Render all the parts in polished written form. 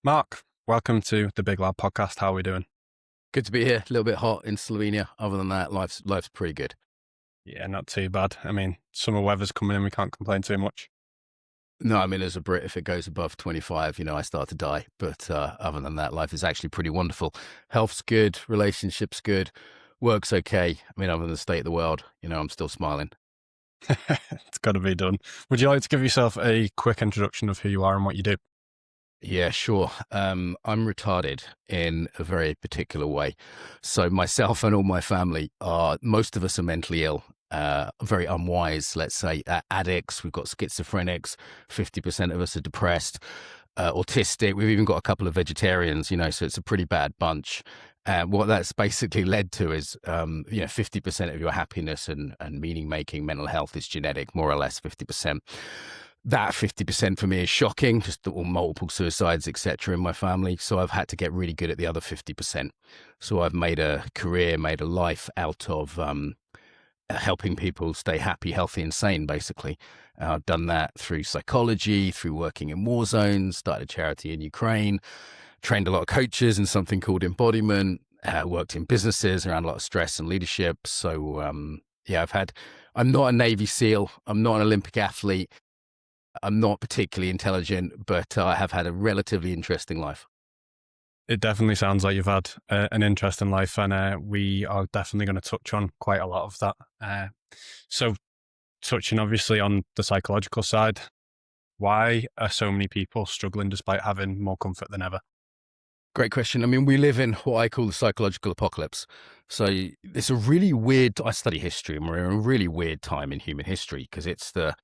Mark, welcome to the Big Lab podcast. How are we doing? Good to be here. A little bit hot in Slovenia. Other than that, life's pretty good. Yeah, not too bad. I mean, summer weather's coming in. We can't complain too much. No, I mean, as a Brit, if it goes above 25, I start to die. But other than that, life is actually pretty wonderful. Health's good, relationships good, work's okay. I mean, other than the state of the world, I'm still smiling. It's got to be done. Would you like to give yourself a quick introduction of who you are and what you do? Yeah, sure. I'm retarded in a very particular way. So myself and all my family most of us are mentally ill, very unwise, let's say, addicts. We've got schizophrenics. 50% of us are depressed, autistic. We've even got a couple of vegetarians, so it's a pretty bad bunch. And what that's basically led to is, 50% of your happiness and meaning making mental health is genetic, more or less 50%. That 50% for me is shocking, just all multiple suicides, etc. in my family. So I've had to get really good at the other 50%. So I've made a career, made a life out of helping people stay happy, healthy, and sane, basically. I've done that through psychology, through working in war zones, started a charity in Ukraine, trained a lot of coaches in something called Embodiment, worked in businesses around a lot of stress and leadership. So, yeah, I'm not a Navy SEAL. I'm not an Olympic athlete. I'm not particularly intelligent, but I have had a relatively interesting life. It definitely sounds like you've had an interesting life, and we are definitely going to touch on quite a lot of that. So, touching obviously on the psychological side, why are so many people struggling despite having more comfort than ever? Great question. I mean, we live in what I call the psychological apocalypse. So it's a really weird, I study history, and we're in a really weird time in human history because it's the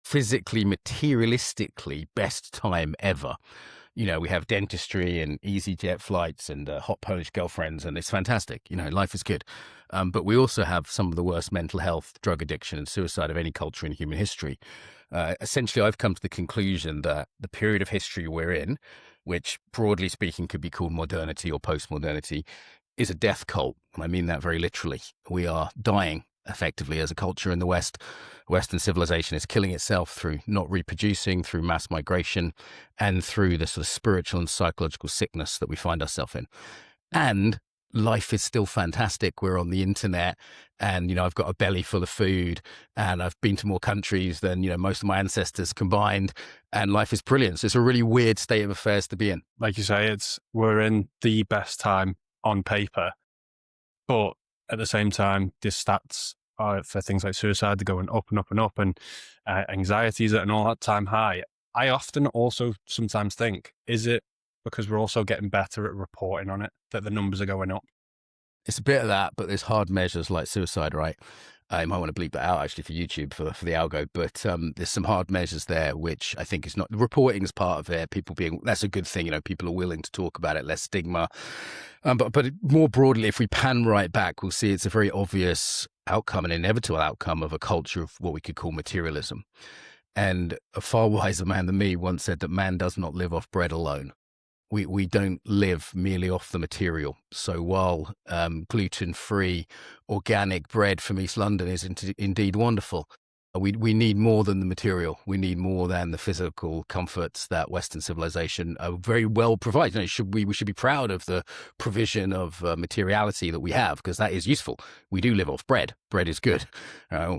physically, materialistically best time ever. We have dentistry and easy jet flights and hot Polish girlfriends, and it's fantastic. Life is good. But we also have some of the worst mental health, drug addiction, and suicide of any culture in human history. Essentially, I've come to the conclusion that the period of history we're in, which broadly speaking could be called modernity or post-modernity, is a death cult. And I mean that very literally. We are dying effectively as a culture in the West. Western civilization is killing itself through not reproducing, through mass migration, and through the sort of spiritual and psychological sickness that we find ourselves in. And life is still fantastic. We're on the internet and, I've got a belly full of food and I've been to more countries than, most of my ancestors combined, and life is brilliant. So it's a really weird state of affairs to be in. Like you say, we're in the best time on paper, but at the same time, the stats are for things like suicide, they're going up and up and up, and anxiety is at an all-time high. I often also sometimes think, is it because we're also getting better at reporting on it that the numbers are going up? It's a bit of that, but there's hard measures like suicide, right? You might want to bleep that out actually for YouTube for the algo, but there's some hard measures there, which I think is not, the reporting is part of it. That's a good thing. People are willing to talk about it, less stigma. But more broadly, if we pan right back, we'll see it's a very obvious outcome, an inevitable outcome of a culture of what we could call materialism. And a far wiser man than me once said that man does not live off bread alone. We don't live merely off the material. So while gluten-free organic bread from East London is indeed wonderful, we need more than the material. We need more than the physical comforts that Western civilization very well provides. We should be proud of the provision of materiality that we have, because that is useful. We do live off bread. Bread is good,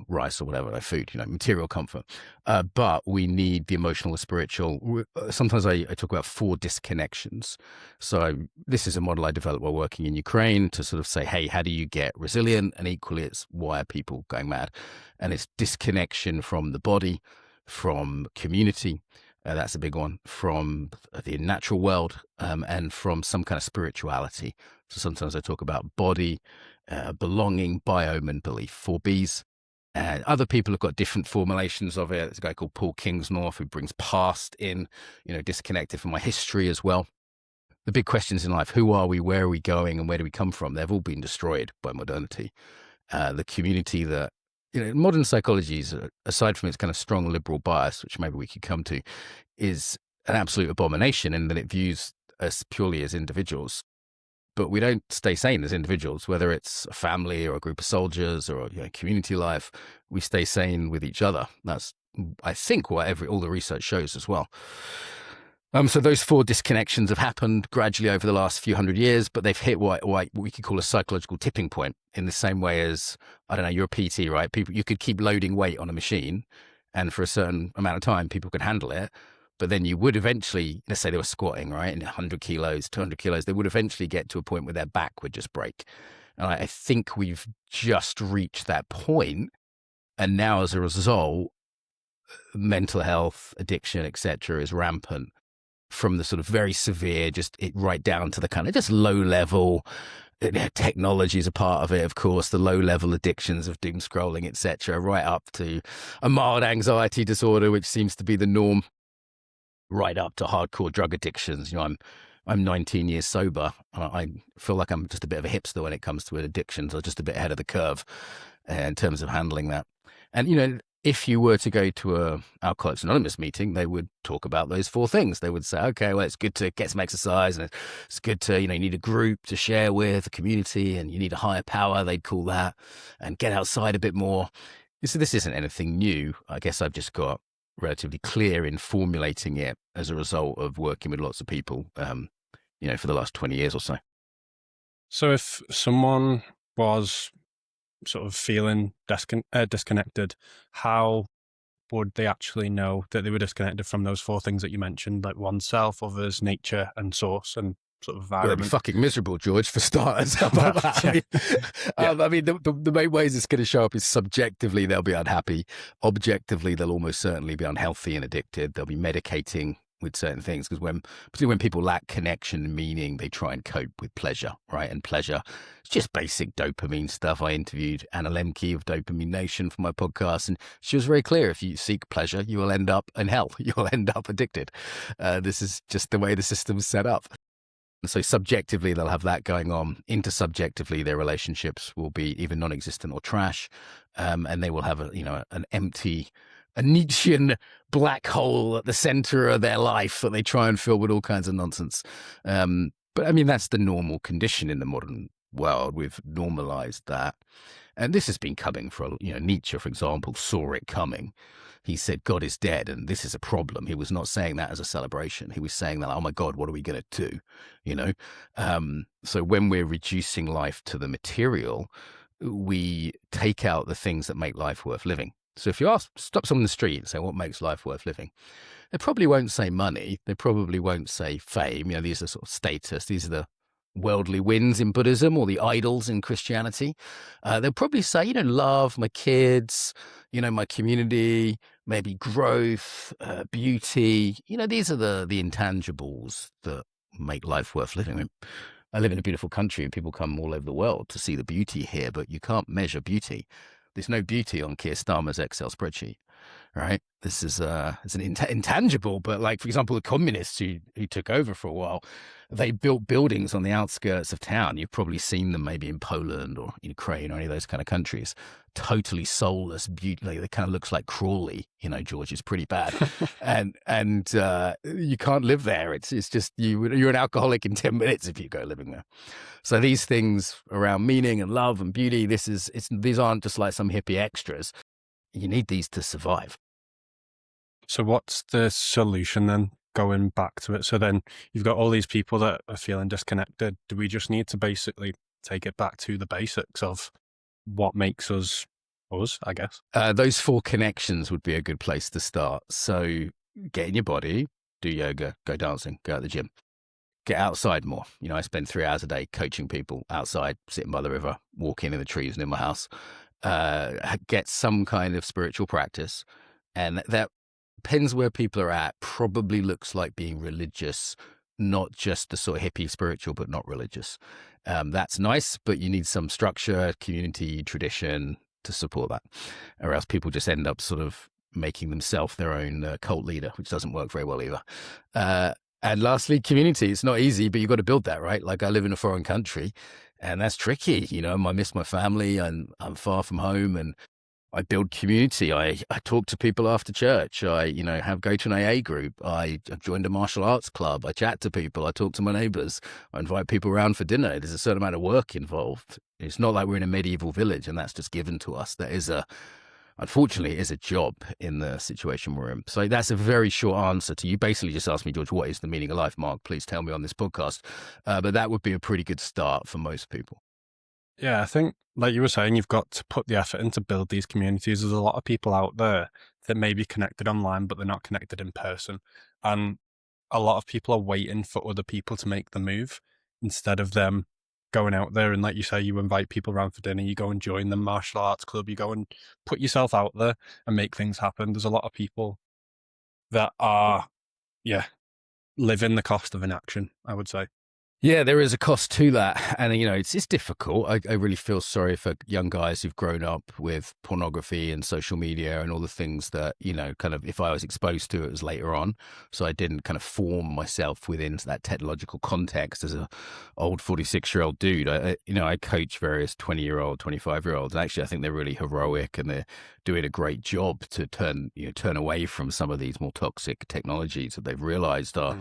rice or whatever, like food, material comfort. But we need the emotional, the spiritual. Sometimes I talk about 4 disconnections. So this is a model I developed while working in Ukraine to sort of say, hey, how do you get resilient? And equally, it's why are people going mad? And it's disconnection from the body, from community. That's a big one, from the natural world, and from some kind of spirituality. So sometimes I talk about body, belonging, biome, and belief, 4 Bs. And other people have got different formulations of it. There's a guy called Paul Kingsnorth who brings past in, disconnected from my history as well. The big questions in life: who are we, where are we going, and where do we come from? They've all been destroyed by modernity. The community that, modern psychology is, aside from its kind of strong liberal bias, which maybe we could come to, is an absolute abomination in that it views us purely as individuals. But we don't stay sane as individuals, whether it's a family or a group of soldiers or community life. We stay sane with each other. That's, I think, what all the research shows as well. So those 4 disconnections have happened gradually over the last few hundred years, but they've hit what we could call a psychological tipping point, in the same way as, I don't know, you're a PT, right? You could keep loading weight on a machine, and for a certain amount of time, people could handle it. But then you would eventually, let's say they were squatting, right, and 100 kilos, 200 kilos, they would eventually get to a point where their back would just break. And I think we've just reached that point, and now as a result, mental health, addiction, etc., is rampant. From the sort of very severe, right down to the kind of just low level. Technology is a part of it, of course, the low level addictions of doom scrolling, etc., right up to a mild anxiety disorder, which seems to be the norm, right up to hardcore drug addictions. I'm 19 years sober. I feel like I'm just a bit of a hipster when it comes to addictions, or just a bit ahead of the curve in terms of handling that. And if you were to go to a Alcoholics Anonymous meeting, they would talk about those 4 things. They would say, okay, well, it's good to get some exercise, and it's good to, you need a group to share with, a community, and you need a higher power, they'd call that, and get outside a bit more. So this isn't anything new. I guess I've just got relatively clear in formulating it as a result of working with lots of people, for the last 20 years or so. So if someone was sort of feeling disconnected, how would they actually know that they were disconnected from those 4 things that you mentioned, like oneself, others, nature, and source, and sort of environment? Well, they'd be fucking miserable, George, for starters. How about that? I mean, the main ways it's going to show up is subjectively they'll be unhappy. Objectively, they'll almost certainly be unhealthy and addicted. They'll be medicating with certain things, because particularly when people lack connection and meaning, they try and cope with pleasure, right? And pleasure, it's just basic dopamine stuff. I interviewed Anna Lemke of Dopamine Nation for my podcast, and she was very clear: if you seek pleasure, you will end up in hell. You'll end up addicted. This is just the way the system's set up. And so subjectively, they'll have that going on. Intersubjectively, their relationships will be either non-existent or trash, and they will have a Nietzschean black hole at the center of their life that they try and fill with all kinds of nonsense. But I mean, that's the normal condition in the modern world. We've normalized that. And this has been coming for, Nietzsche, for example, saw it coming. He said, God is dead, and this is a problem. He was not saying that as a celebration. He was saying that, oh my God, what are we going to do? So when we're reducing life to the material, we take out the things that make life worth living. So if you stop someone in the street and say, what makes life worth living? They probably won't say money. They probably won't say fame. These are sort of status. These are the worldly wins in Buddhism, or the idols in Christianity. They'll probably say, love, my kids, my community, maybe growth, beauty. These are the intangibles that make life worth living. I live in a beautiful country, and people come all over the world to see the beauty here, but you can't measure beauty. There's no beauty on Keir Starmer's Excel spreadsheet, right? This is it's an intangible, but like, for example, the communists who took over for a while, they built buildings on the outskirts of town. You've probably seen them maybe in Poland or Ukraine or any of those kind of countries. Totally soulless, beauty. It kind of looks like Crawley, George. It's pretty bad. and you can't live there. It's just, you're an alcoholic in 10 minutes if you go living there. So these things around meaning and love and beauty, these aren't just like some hippie extras. You need these to survive. So what's the solution then, going back to it? So then you've got all these people that are feeling disconnected. Do we just need to basically take it back to the basics of what makes us, I guess? Those 4 connections would be a good place to start. So get in your body, do yoga, go dancing, go out to the gym. Get outside more. I spend 3 hours a day coaching people outside, sitting by the river, walking in the trees near my house. Get some kind of spiritual practice. And that depends where people are at. Probably looks like being religious, not just the sort of hippie spiritual, but not religious. That's nice, but you need some structure, community, tradition to support that. Or else people just end up sort of making themselves their own cult leader, which doesn't work very well either. And lastly, community. It's not easy, but you've got to build that, right? Like, I live in a foreign country, and that's tricky. I miss my family, and I'm far from home, and I build community. I talk to people after church. I go to an AA group. I've joined a martial arts club. I chat to people. I talk to my neighbors. I invite people around for dinner. There's a certain amount of work involved. It's not like we're in a medieval village and that's just given to us. There is a unfortunately, it is a job in the situation we're in. So that's a very short answer to you. Basically, just asked me, George, what is the meaning of life? Mark, please tell me on this podcast. But that would be a pretty good start for most people. Yeah, I think, like you were saying, you've got to put the effort in to build these communities. There's a lot of people out there that may be connected online, but they're not connected in person. And a lot of people are waiting for other people to make the move instead of them going out there. And like you say, you invite people around for dinner, you go and join the martial arts club, you go and put yourself out there and make things happen. There's a lot of people that are, yeah, living the cost of inaction, I would say. Yeah, there is a cost to that. And, it's difficult. I really feel sorry for young guys who've grown up with pornography and social media and all the things that, kind of, if I was exposed to it was later on. So I didn't kind of form myself within that technological context as a old 46-year-old dude. I coach various 20-year-old, 25-year-olds. And actually, I think they're really heroic and they're doing a great job to turn away from some of these more toxic technologies that they've realized are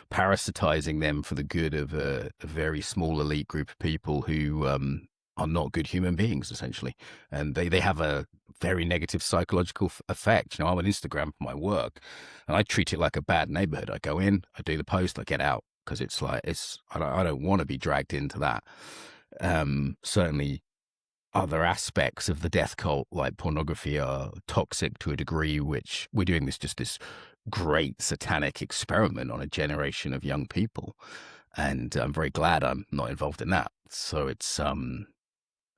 parasitizing them for the good of a very small elite group of people who are not good human beings, essentially. And they have a very negative psychological effect. I'm on Instagram for my work and I treat it like a bad neighborhood. I go in, I do the post, I get out, because it's like, I don't want to be dragged into that. Certainly other aspects of the death cult, like pornography, are toxic to a degree, which we're doing this great satanic experiment on a generation of young people. And I'm very glad I'm not involved in that. So it's,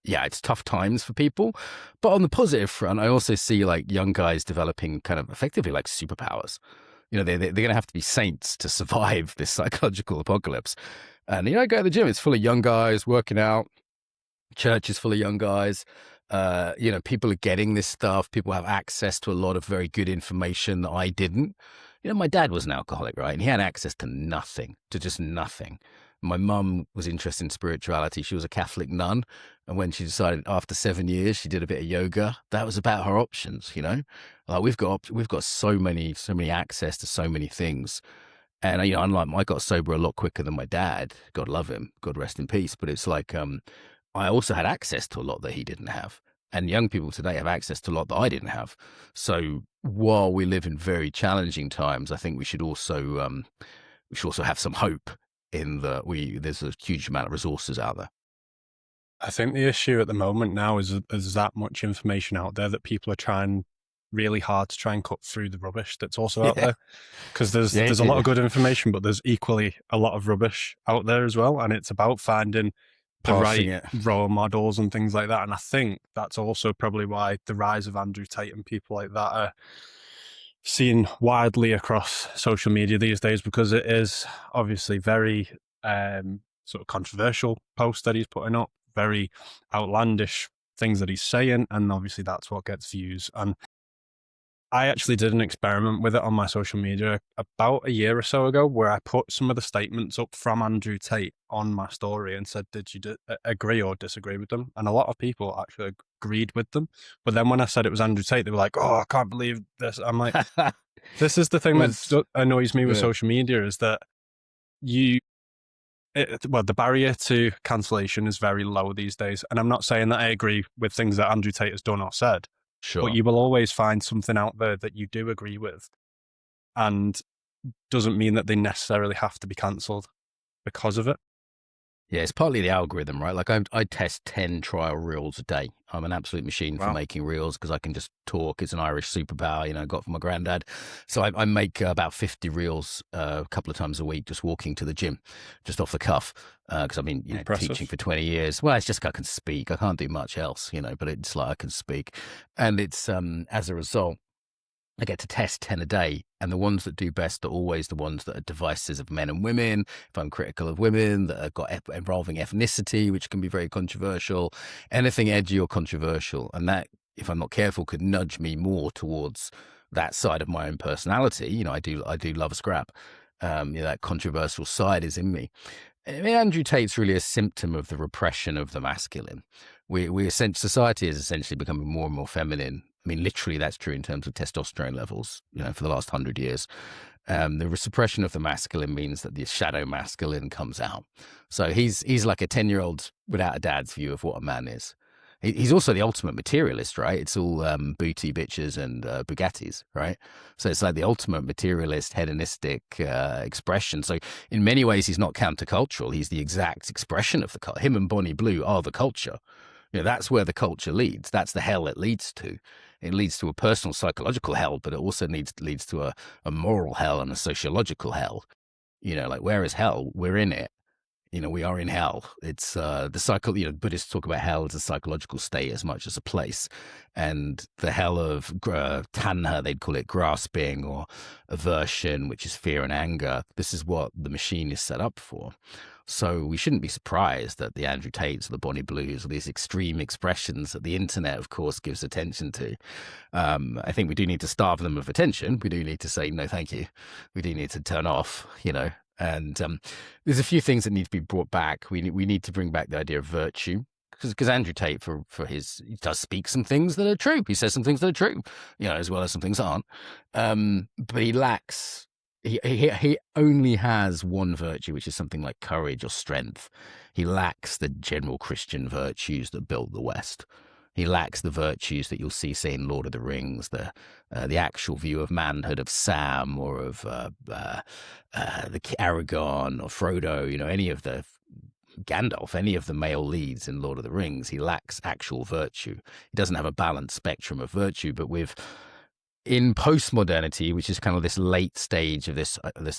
it's tough times for people. But on the positive front, I also see like young guys developing kind of effectively like superpowers. They're going to have to be saints to survive this psychological apocalypse. And, I go to the gym, it's full of young guys working out. Church is full of young guys. People are getting this stuff. People have access to a lot of very good information that I didn't. My dad was an alcoholic, right? And he had access to nothing, to just nothing. My mum was interested in spirituality. She was a Catholic nun. And when she decided after 7 years, she did a bit of yoga. That was about her options, Like we've got so many access to so many things. And, unlike I got sober a lot quicker than my dad. God love him. God rest in peace. But it's like, I also had access to a lot that he didn't have. And young people today have access to a lot that I didn't have. So while we live in very challenging times, I think we should also have some hope in that there's a huge amount of resources out there. I think the issue at the moment now is there's that much information out there that people are trying really hard to try and cut through the rubbish that's also out there. Because there's a lot of good information, but there's equally a lot of rubbish out there as well. And it's about finding the right role models and things like that. And I think that's also probably why the rise of Andrew Tate and people like that are seen widely across social media these days, because it is obviously very sort of controversial posts that he's putting up, very outlandish things that he's saying, and obviously that's what gets views. And I actually did an experiment with it on my social media about a year or so ago, where I put some of the statements up from Andrew Tate on my story and said, did you agree or disagree with them? And a lot of people actually agreed with them. But then when I said it was Andrew Tate, they were like, oh, I can't believe this. I'm like, this is the thing that annoys me with social media, is that the barrier to cancellation is very low these days. And I'm not saying that I agree with things that Andrew Tate has done or said. Sure. But you will always find something out there that you do agree with, and doesn't mean that they necessarily have to be cancelled because of it. Yeah, it's partly the algorithm, right? Like I test 10 trial reels a day. I'm an absolute machine for making reels because I can just talk. It's an Irish superpower, I got from my granddad. So I make about 50 reels a couple of times a week, just walking to the gym, just off the cuff. Because I've been teaching for 20 years. Well, it's just I can speak. I can't do much else, but it's like I can speak. And it's as a result, I get to test 10 a day, and the ones that do best are always the ones that are devices of men and women. If I'm critical of women, that have got involving ethnicity, which can be very controversial, anything edgy or controversial. And that, if I'm not careful, could nudge me more towards that side of my own personality. I do love a scrap. That controversial side is in me. Andrew Tate's really a symptom of the repression of the masculine. Society is essentially becoming more and more feminine. I mean, literally, that's true in terms of testosterone levels, for the last 100 years. The suppression of the masculine means that the shadow masculine comes out. So he's like a 10-year-old without a dad's view of what a man is. He's also the ultimate materialist, right? It's all booty bitches and Bugattis, right? So it's like the ultimate materialist, hedonistic expression. So in many ways, he's not countercultural. He's the exact expression of the culture. Him and Bonnie Blue are the culture. That's where the culture leads. That's the hell it leads to. It leads to a personal psychological hell, but it also leads to a moral hell and a sociological hell. Like where is hell? We're in it. We are in hell. It's the cycle. Buddhists talk about hell as a psychological state as much as a place, and the hell of tanha, they'd call it grasping or aversion, which is fear and anger. This is what the machine is set up for. So we shouldn't be surprised that the Andrew Tates or the Bonnie Blues or these extreme expressions that the internet, of course, gives attention to. I think we do need to starve them of attention. We do need to say, no, thank you. We do need to turn off, And there's a few things that need to be brought back. We need to bring back the idea of virtue. Because Andrew Tate, he does speak some things that are true. He says some things that are true, as well as some things that aren't. But he lacks... He only has one virtue, which is something like courage or strength. He lacks the general Christian virtues that built the West. He lacks the virtues that you'll see, say, in Lord of the Rings, the actual view of manhood of Sam or of the Aragorn or Frodo, any of the Gandalf, any of the male leads in Lord of the Rings. He lacks actual virtue. He doesn't have a balanced spectrum of virtue, but in post-modernity, which is kind of this late stage of this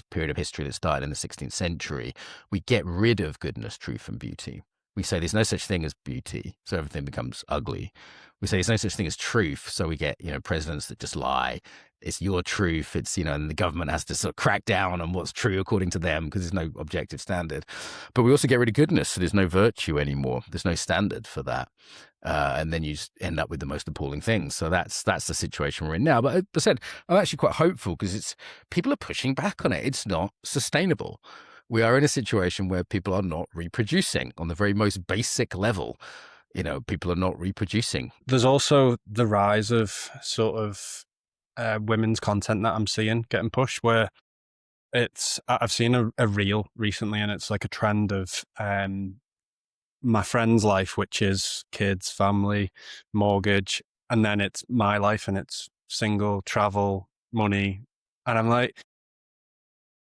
period of history that started in the 16th century, we get rid of goodness, truth, and beauty. We say there's no such thing as beauty, so everything becomes ugly. We say there's no such thing as truth, so we get, presidents that just lie. It's your truth. It's, and the government has to sort of crack down on what's true according to them because there's no objective standard. But we also get rid of goodness, so there's no virtue anymore. There's no standard for that. And then you just end up with the most appalling things. So that's the situation we're in now. But as I said, I'm actually quite hopeful because people are pushing back on it. It's not sustainable. We are in a situation where people are not reproducing on the very most basic level. People are not reproducing. There's also the rise of sort of women's content that I'm seeing getting pushed where I've seen a reel recently and it's like a trend of my friend's life, which is kids, family, mortgage, and then it's my life and it's single, travel, money. And I'm like,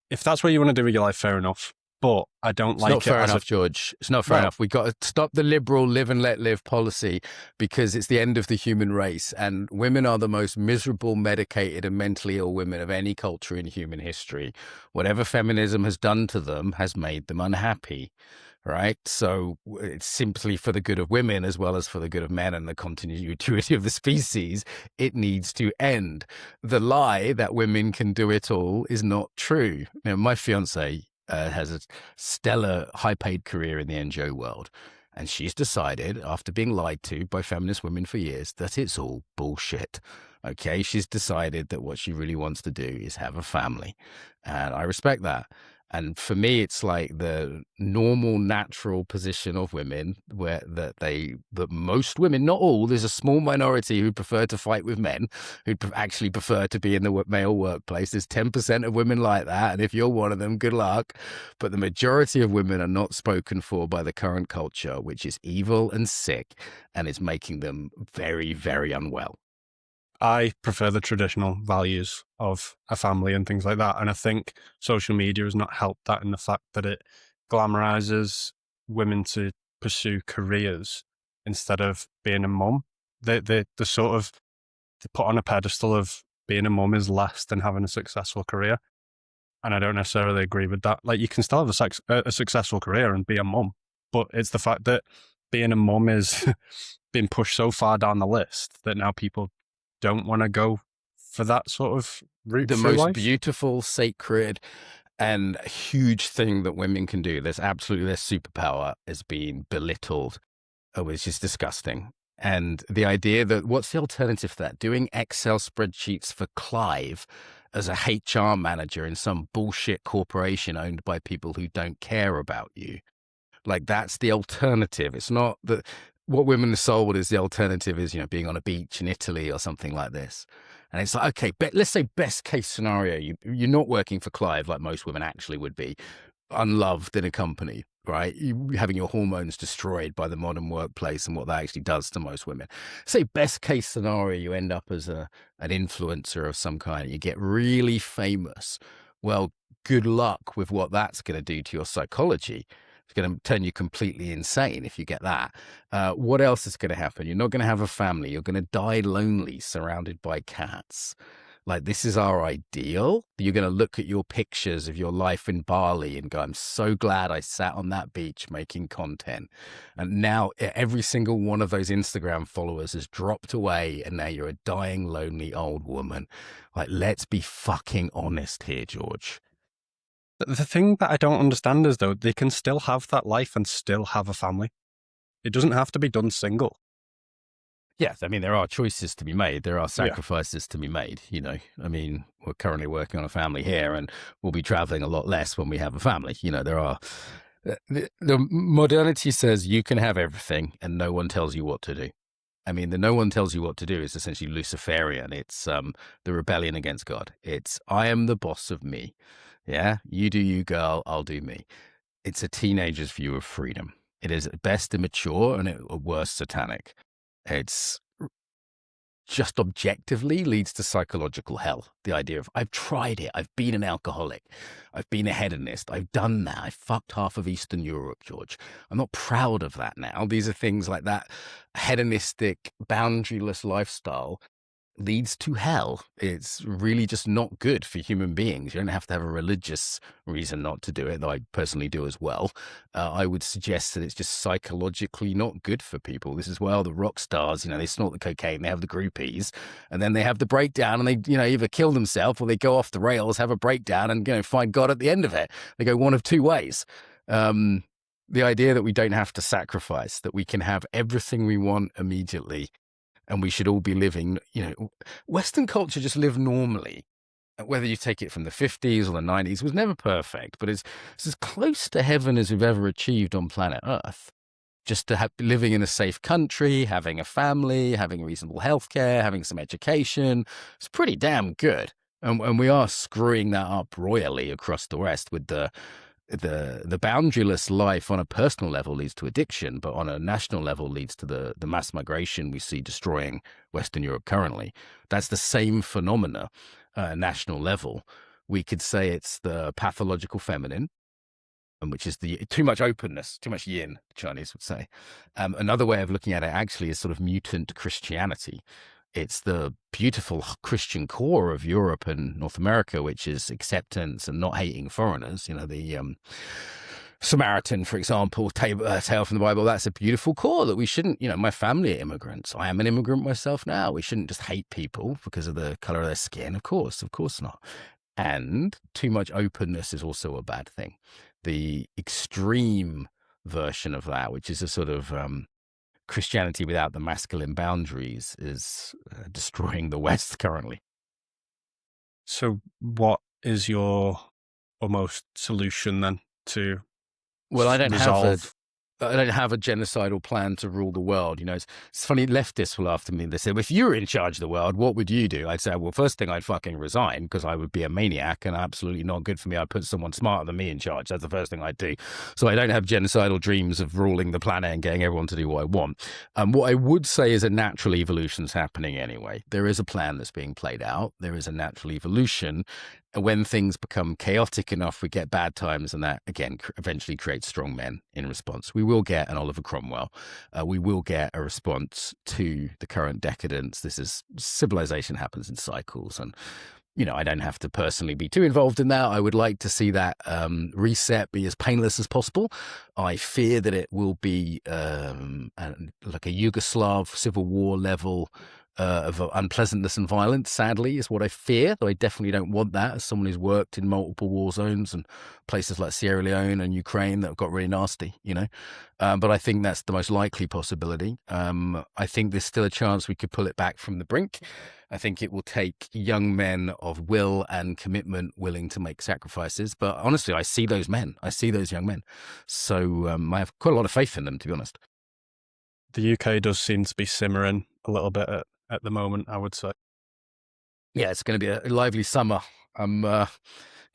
if that's what you want to do with your life, fair enough. But I don't like it. It's not fair enough, George. It's not fair enough. We got to stop the liberal live and let live policy because it's the end of the human race. And women are the most miserable, medicated and mentally ill women of any culture in human history. Whatever feminism has done to them has made them unhappy. Right. So it's simply for the good of women as well as for the good of men and the continuity of the species. It needs to end. The lie that women can do it all is not true. My fiance has a stellar high-paid career in the NGO world. And she's decided, after being lied to by feminist women for years, that it's all bullshit. Okay, she's decided that what she really wants to do is have a family. And I respect that. And for me, it's like the normal, natural position of women that most women, not all, there's a small minority who prefer to fight with men, who actually prefer to be in the male workplace. There's 10% of women like that. And if you're one of them, good luck. But the majority of women are not spoken for by the current culture, which is evil and sick, and it's making them very, very unwell. I prefer the traditional values of a family and things like that. And I think social media has not helped that in the fact that it glamorizes women to pursue careers instead of being a mum. They sort of put on a pedestal of being a mum is less than having a successful career. And I don't necessarily agree with that. Like you can still have a successful career and be a mum, but it's the fact that being a mum is being pushed so far down the list that now people don't want to go for that sort of route. The most beautiful, sacred, and huge thing that women can do, their superpower, is being belittled, which is disgusting. And the idea that what's the alternative to that? Doing Excel spreadsheets for Clive as a HR manager in some bullshit corporation owned by people who don't care about you. Like that's the alternative. It's not that. What women are sold is the alternative is, being on a beach in Italy or something like this. And it's like, okay, let's say best case scenario, you're not working for Clive like most women actually would be, unloved in a company. right? You having your hormones destroyed by the modern workplace and what that actually does to most women. Say best case scenario, you end up as an influencer of some kind. You get really famous. Well, good luck with what that's going to do to your psychology. It's going to turn you completely insane if you get that. What else is going to happen? You're not going to have a family. You're going to die lonely, surrounded by cats. Like, this is our ideal. You're going to look at your pictures of your life in Bali and go, I'm so glad I sat on that beach making content. And now every single one of those Instagram followers has dropped away, and now you're a dying, lonely old woman. Like, let's be fucking honest here, George. The thing that I don't understand is, though, they can still have that life and still have a family. It doesn't have to be done single. Yes, I mean, there are choices to be made. There are Yeah. sacrifices to be made, you know. I mean, we're currently working on a family here, and we'll be traveling a lot less when we have a family. You know, there are... The modernity says you can have everything and no one tells you what to do. I mean, the no one tells you what to do is essentially Luciferian. It's the rebellion against God. It's, I am the boss of me. Yeah, you do you, girl, I'll do me. It's a teenager's view of freedom. It is at best immature and at worst satanic. It's just objectively leads to psychological hell. The idea of, I've tried it. I've been an alcoholic. I've been a hedonist. I've done that. I fucked half of Eastern Europe, George. I'm not proud of that now. These are things like that hedonistic, boundaryless lifestyle leads to hell. It's really just not good for human beings. You don't have to have a religious reason not to do it, though I personally do as well. I would suggest that it's just psychologically not good for people. This is why all the rock stars, you know, they snort the cocaine, they have the groupies, and then they have the breakdown, and they, you know, either kill themselves or they go off the rails, have a breakdown, and, you know, find God at the end of it. They go one of two ways. The idea that we don't have to sacrifice, that we can have everything we want immediately, and we should all be living, you know, Western culture just lived normally. Whether you take it from the 50s or the 90s, was never perfect, but it's as close to heaven as we've ever achieved on planet Earth. Just to have living in a safe country, having a family, having reasonable healthcare, having some education. It's pretty damn good. And we are screwing that up royally across the West with the boundaryless life on a personal level leads to addiction, but on a national level leads to the mass migration we see destroying Western Europe currently. That's the same phenomena at a national level. We could say it's the pathological feminine, which is the too much openness, too much yin, the Chinese would say. Another way of looking at it actually is sort of mutant Christianity. It's the beautiful Christian core of Europe and North America, which is acceptance and not hating foreigners. You know, the Samaritan, for example, tale from the Bible, that's a beautiful core that we shouldn't, you know, my family are immigrants. I am an immigrant myself now. We shouldn't just hate people because of the color of their skin. Of course not. And too much openness is also a bad thing. The extreme version of that, which is a sort of Christianity without the masculine boundaries, is destroying the West currently. So what is your almost solution then to Well, I don't resolve? have a genocidal plan to rule the world. You know, it's funny, leftists will after me, they say, well, if you were in charge of the world, what would you do? I'd say, well, first thing, I'd fucking resign because I would be a maniac and absolutely not good for me. I'd put someone smarter than me in charge. That's the first thing I'd do. So I don't have genocidal dreams of ruling the planet and getting everyone to do what I want. What I would say is a natural evolution's happening anyway. There is a plan that's being played out. There is a natural evolution. When things become chaotic enough, we get bad times, and that, again, eventually creates strong men in response. We will get an Oliver Cromwell. We will get a response to the current decadence. This is, civilization happens in cycles, and, you know, I don't have to personally be too involved in that. I would like to see that reset be as painless as possible. I fear that it will be like a Yugoslav civil war level of unpleasantness and violence, sadly, is what I fear. Though I definitely don't want that as someone who's worked in multiple war zones and places like Sierra Leone and Ukraine that have got really nasty, you know. But I think that's the most likely possibility. I think there's still a chance we could pull it back from the brink. I think it will take young men of will and commitment willing to make sacrifices. But honestly, I see those men. I see those young men. So I have quite a lot of faith in them, to be honest. The UK does seem to be simmering a little bit at the moment, I would say. Yeah, it's going to be a lively summer. I'm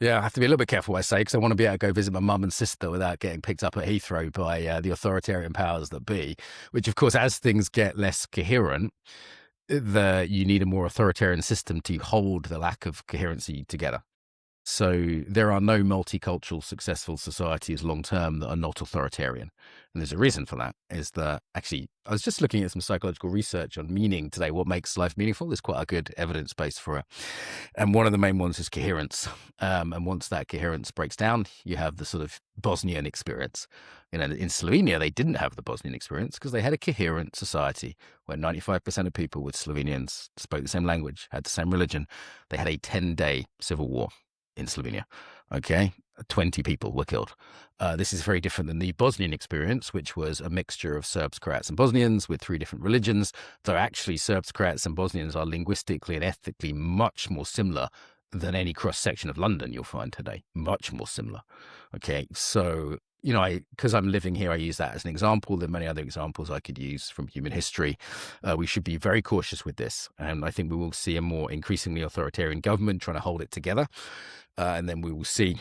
Yeah, I have to be a little bit careful what I say because I want to be able to go visit my mum and sister without getting picked up at Heathrow by the authoritarian powers that be, which, of course, as things get less coherent, you need a more authoritarian system to hold the lack of coherency together. So there are no multicultural successful societies long term that are not authoritarian. And there's a reason for that, is that actually, I was just looking at some psychological research on meaning today, what makes life meaningful. There's quite a good evidence base for it. And one of the main ones is coherence. And once that coherence breaks down, you have the sort of Bosnian experience. You know, in Slovenia, they didn't have the Bosnian experience because they had a coherent society where 95% of people with Slovenians spoke the same language, had the same religion. They had a 10-day civil war in Slovenia. Okay, 20 people were killed. This is very different than the Bosnian experience, which was a mixture of Serbs, Croats, and Bosnians with 3 different religions. Though actually, Serbs, Croats, and Bosnians are linguistically and ethnically much more similar than any cross section of London you'll find today. Much more similar. Okay, so you know, because I'm living here, I use that as an example. There are many other examples I could use from human history. We should be very cautious with this. And I think we will see a more increasingly authoritarian government trying to hold it together. And then we will see,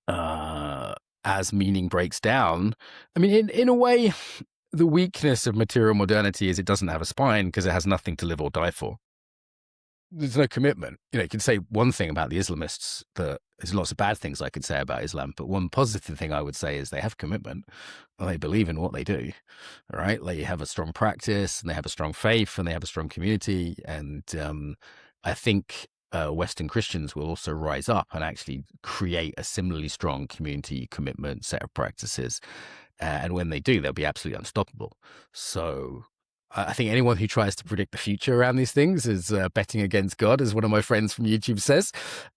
as meaning breaks down. I mean, in a way, the weakness of material modernity is it doesn't have a spine because it has nothing to live or die for. There's no commitment. You know, you can say one thing about the Islamists, that there's lots of bad things I could say about Islam, but one positive thing I would say is they have commitment. They believe in what they do, all right? They have a strong practice, and they have a strong faith, and they have a strong community. And I think Western Christians will also rise up and actually create a similarly strong community commitment set of practices. And when they do, they'll be absolutely unstoppable. So I think anyone who tries to predict the future around these things is betting against God, as one of my friends from YouTube says.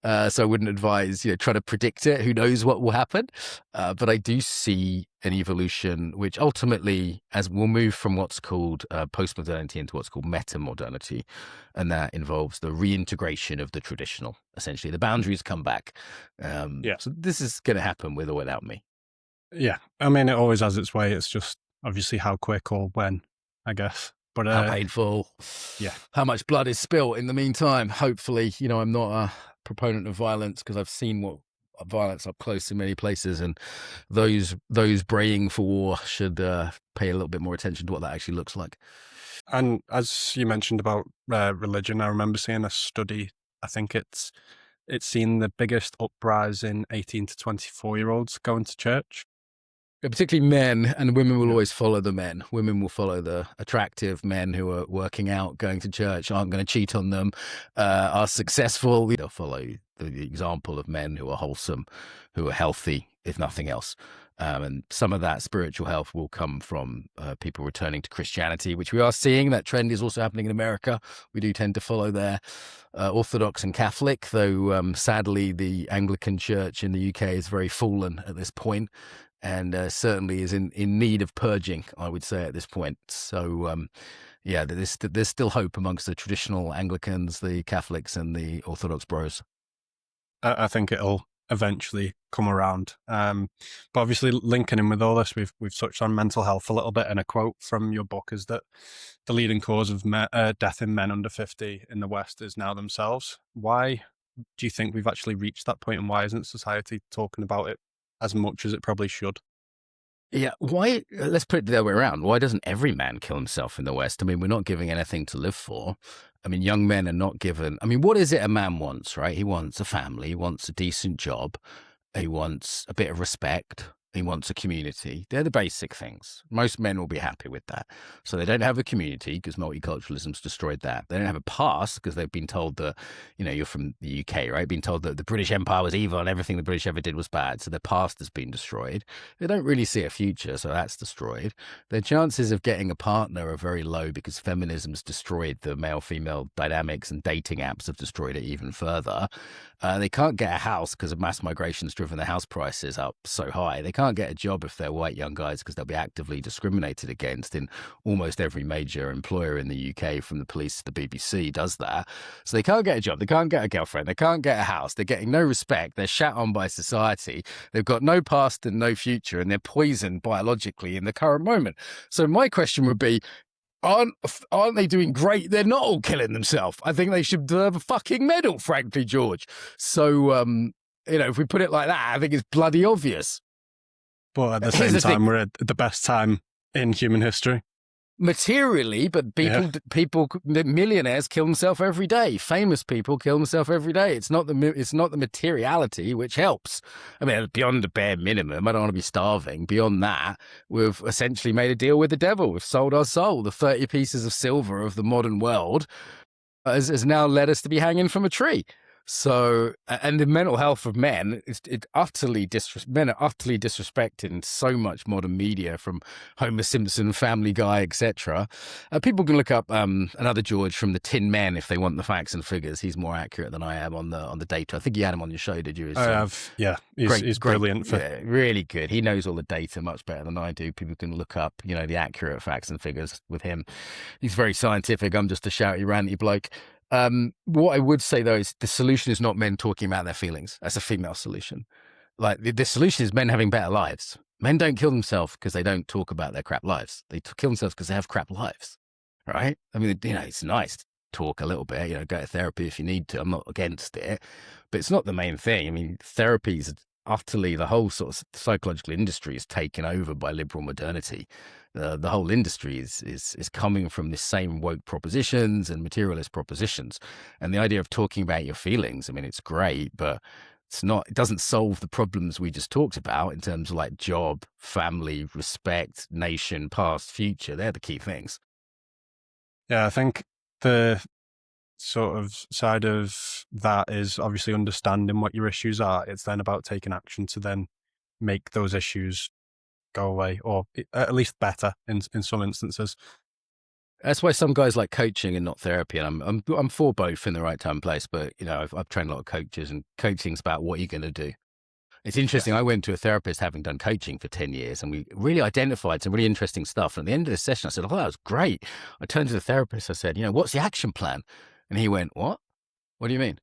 So I wouldn't advise, try to predict it. Who knows what will happen? But I do see an evolution, which ultimately, as we'll move from what's called post-modernity into what's called meta-modernity. And that involves the reintegration of the traditional. Essentially, the boundaries come back. Yeah. So this is going to happen with or without me. Yeah. I mean, it always has its way. It's just obviously how quick or when, I guess. But how painful. Yeah. How much blood is spilt in the meantime. Hopefully, I'm not a proponent of violence because I've seen what violence up close in many places, and those braying for war should pay a little bit more attention to what that actually looks like. And as you mentioned about religion, I remember seeing a study. I think it's seen the biggest uprise in 18 to 24-year-olds going to church. Particularly men, and women will always follow the men. Women will follow the attractive men who are working out, going to church, aren't going to cheat on them, are successful. They'll follow the example of men who are wholesome, who are healthy, if nothing else. And some of that spiritual health will come from people returning to Christianity, which we are seeing. That trend is also happening in America. We do tend to follow their Orthodox and Catholic, though sadly the Anglican Church in the UK is very fallen at this point. And certainly is in need of purging, I would say, at this point. So, there's still hope amongst the traditional Anglicans, the Catholics, and the Orthodox bros. I think it'll eventually come around. But obviously, linking in with all this, we've touched on mental health a little bit, and a quote from your book is that the leading cause of death in men under 50 in the West is now themselves. Why do you think we've actually reached that point, and why isn't society talking about it as much as it probably should? Yeah, why? Let's put it the other way around. Why doesn't every man kill himself in the West? I mean, we're not giving anything to live for. I mean, young men are not given. I mean, what is it a man wants, right? He wants a family. He wants a decent job. He wants a bit of respect. He wants a community. They're the basic things. Most men will be happy with that. So they don't have a community because multiculturalism's destroyed that. They don't have a past because they've been told that, you're from the UK, right? Been told that the British Empire was evil and everything the British ever did was bad. So their past has been destroyed. They don't really see a future, so that's destroyed. Their chances of getting a partner are very low because feminism's destroyed the male-female dynamics, and dating apps have destroyed it even further. They can't get a house because of mass migration's driven the house prices up so high. They can't get a job if they're white young guys because they'll be actively discriminated against in almost every major employer in the UK, from the police to the BBC, does that. So they can't get a job. They can't get a girlfriend. They can't get a house. They're getting no respect. They're shat on by society. They've got no past and no future, and they're poisoned biologically in the current moment. So my question would be, aren't they doing great? They're not all killing themselves. I think they should deserve a fucking medal, frankly, George. So If we put it like that, I think it's bloody obvious. But at the Here's same the thing. time, we're at the best time in human history. Materially, but people, millionaires kill themselves every day. Famous people kill themselves every day. It's not the materiality which helps. I mean, beyond the bare minimum, I don't want to be starving. Beyond that, we've essentially made a deal with the devil. We've sold our soul. The 30 pieces of silver of the modern world has now led us to be hanging from a tree. So, and the mental health of men, men are utterly disrespected in so much modern media, from Homer Simpson, Family Guy, etc. People can look up another George from the Tin Men if they want the facts and figures. He's more accurate than I am on the data. I think you had him on your show, did you? I have, yeah. He's brilliant. Really good. He knows all the data much better than I do. People can look up, the accurate facts and figures with him. He's very scientific. I'm just a shouty, ranty bloke. What I would say, though, is the solution is not men talking about their feelings. That's a female solution. Like, the solution is men having better lives. Men don't kill themselves because they don't talk about their crap lives. They kill themselves because they have crap lives, right? I mean, it's nice to talk a little bit, go to therapy if you need to. I'm not against it, but it's not the main thing. I mean, therapy is utterly, the whole sort of psychological industry is taken over by liberal modernity. The whole industry is coming from the same woke propositions and materialist propositions. And the idea of talking about your feelings, I mean, it's great, but it doesn't solve the problems we just talked about in terms of like job, family, respect, nation, past, future. They're the key things. Yeah, I think the sort of side of that is obviously understanding what your issues are. It's then about taking action to then make those issues go away, or at least better in some instances. That's why some guys like coaching and not therapy, and I'm for both in the right time and place. But I've trained a lot of coaches, and coaching's about what you're going to do. It's interesting. Yes. I went to a therapist having done coaching for 10 years, and we really identified some really interesting stuff. And at the end of the session, I said, "Oh, that was great." I turned to the therapist. I said, "What's the action plan?" And he went, "What? What do you mean?"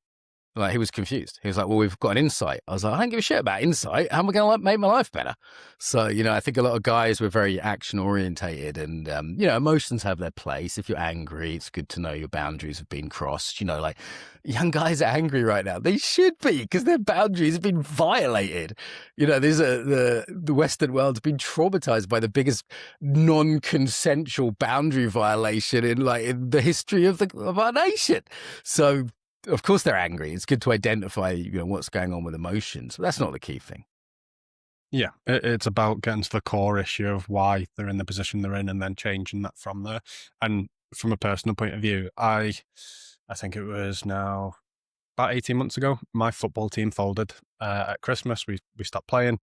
Like, he was confused. He was like, "Well, we've got an insight." I was like, "I don't give a shit about insight. How am I going to make my life better?" So, I think a lot of guys were very action orientated, and, emotions have their place. If you're angry, it's good to know your boundaries have been crossed. Like, young guys are angry right now. They should be, because their boundaries have been violated. The Western world's been traumatized by the biggest non-consensual boundary violation in the history of our nation. So, of course they're angry. It's good to identify, what's going on with emotions. But that's not the key thing. Yeah, it's about getting to the core issue of why they're in the position they're in, and then changing that from there. And from a personal point of view, I think it was now about 18 months ago, my football team folded. At Christmas, we stopped playing.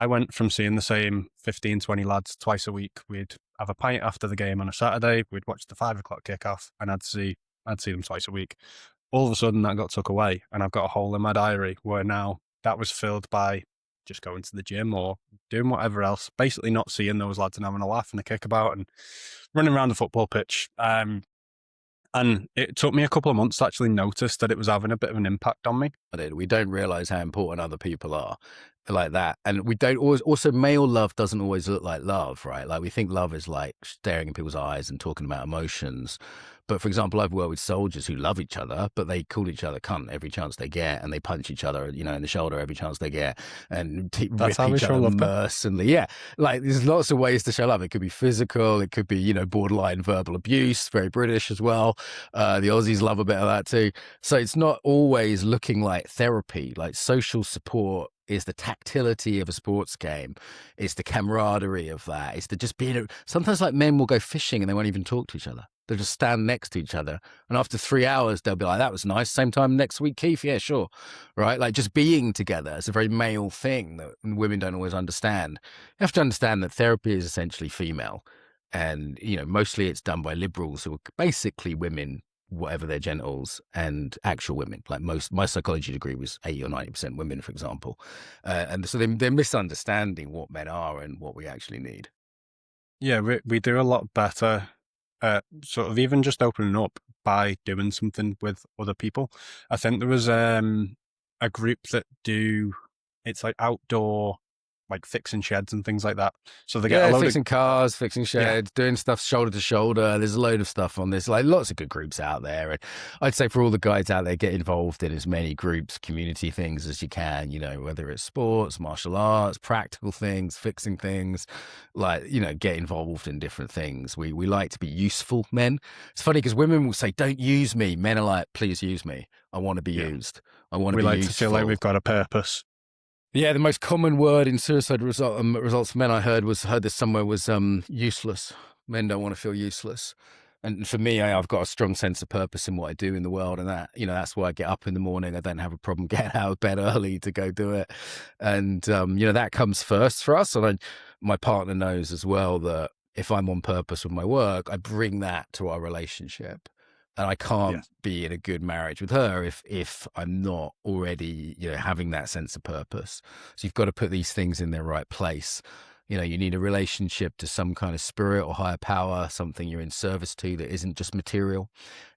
I went from seeing the same 15, 20 lads twice a week. We'd have a pint after the game on a Saturday. We'd watch the 5 o'clock kickoff, and I'd see them twice a week. All of a sudden that got took away, and I've got a hole in my diary where now that was filled by just going to the gym or doing whatever else, basically not seeing those lads and having a laugh and a kickabout and running around the football pitch. And it took me a couple of months to actually notice that it was having a bit of an impact on me. We don't realize how important other people are like that. And we don't always, also male love doesn't always look like love, right? Like, we think love is like staring in people's eyes and talking about emotions. But for example, I've worked with soldiers who love each other, but they call each other cunt every chance they get, and they punch each other, in the shoulder every chance they get, and rip each other mercilessly. Yeah, like, there's lots of ways to show love. It could be physical, it could be, borderline verbal abuse, very British as well. The Aussies love a bit of that too. So it's not always looking like therapy. Like, social support is the tactility of a sports game. It's the camaraderie of that. It's the just being. Sometimes, like, men will go fishing and they won't even talk to each other. They'll just stand next to each other. And after 3 hours, they'll be like, "That was nice. Same time next week, Keith." "Yeah, sure." Right? Like, just being together. It's a very male thing that women don't always understand. You have to understand that therapy is essentially female. And, mostly it's done by liberals who are basically women, whatever their genitals, and actual women. Like, my psychology degree was 80 or 90% women, for example. And so they're misunderstanding what men are and what we actually need. Yeah, we do a lot better sort of even just opening up by doing something with other people. I think there was a group that it's like outdoor like fixing sheds and things like that. So they get a Yeah, load fixing cars, fixing yeah, sheds, doing stuff shoulder to shoulder. There's a load of stuff on this, like lots of good groups out there. And I'd say for all the guys out there, get involved in as many groups, community things as you can, whether it's sports, martial arts, practical things, fixing things, like, get involved in different things. We like to be useful men. It's funny because women will say, don't use me. Men are like, please use me. I want to be yeah. used. I want to We be like to feel like useful. we've got a purpose. Yeah, the most common word in suicide results for men I heard this somewhere was useless. Men don't want to feel useless. And for me, I've got a strong sense of purpose in what I do in the world, and that's why I get up in the morning. I don't have a problem getting out of bed early to go do it, and that comes first for us. And my partner knows as well that if I'm on purpose with my work, I bring that to our relationship. And I can't Yes. be in a good marriage with her if I'm not already, having that sense of purpose. So you've got to put these things in their right place. You need a relationship to some kind of spirit or higher power, something you're in service to that isn't just material.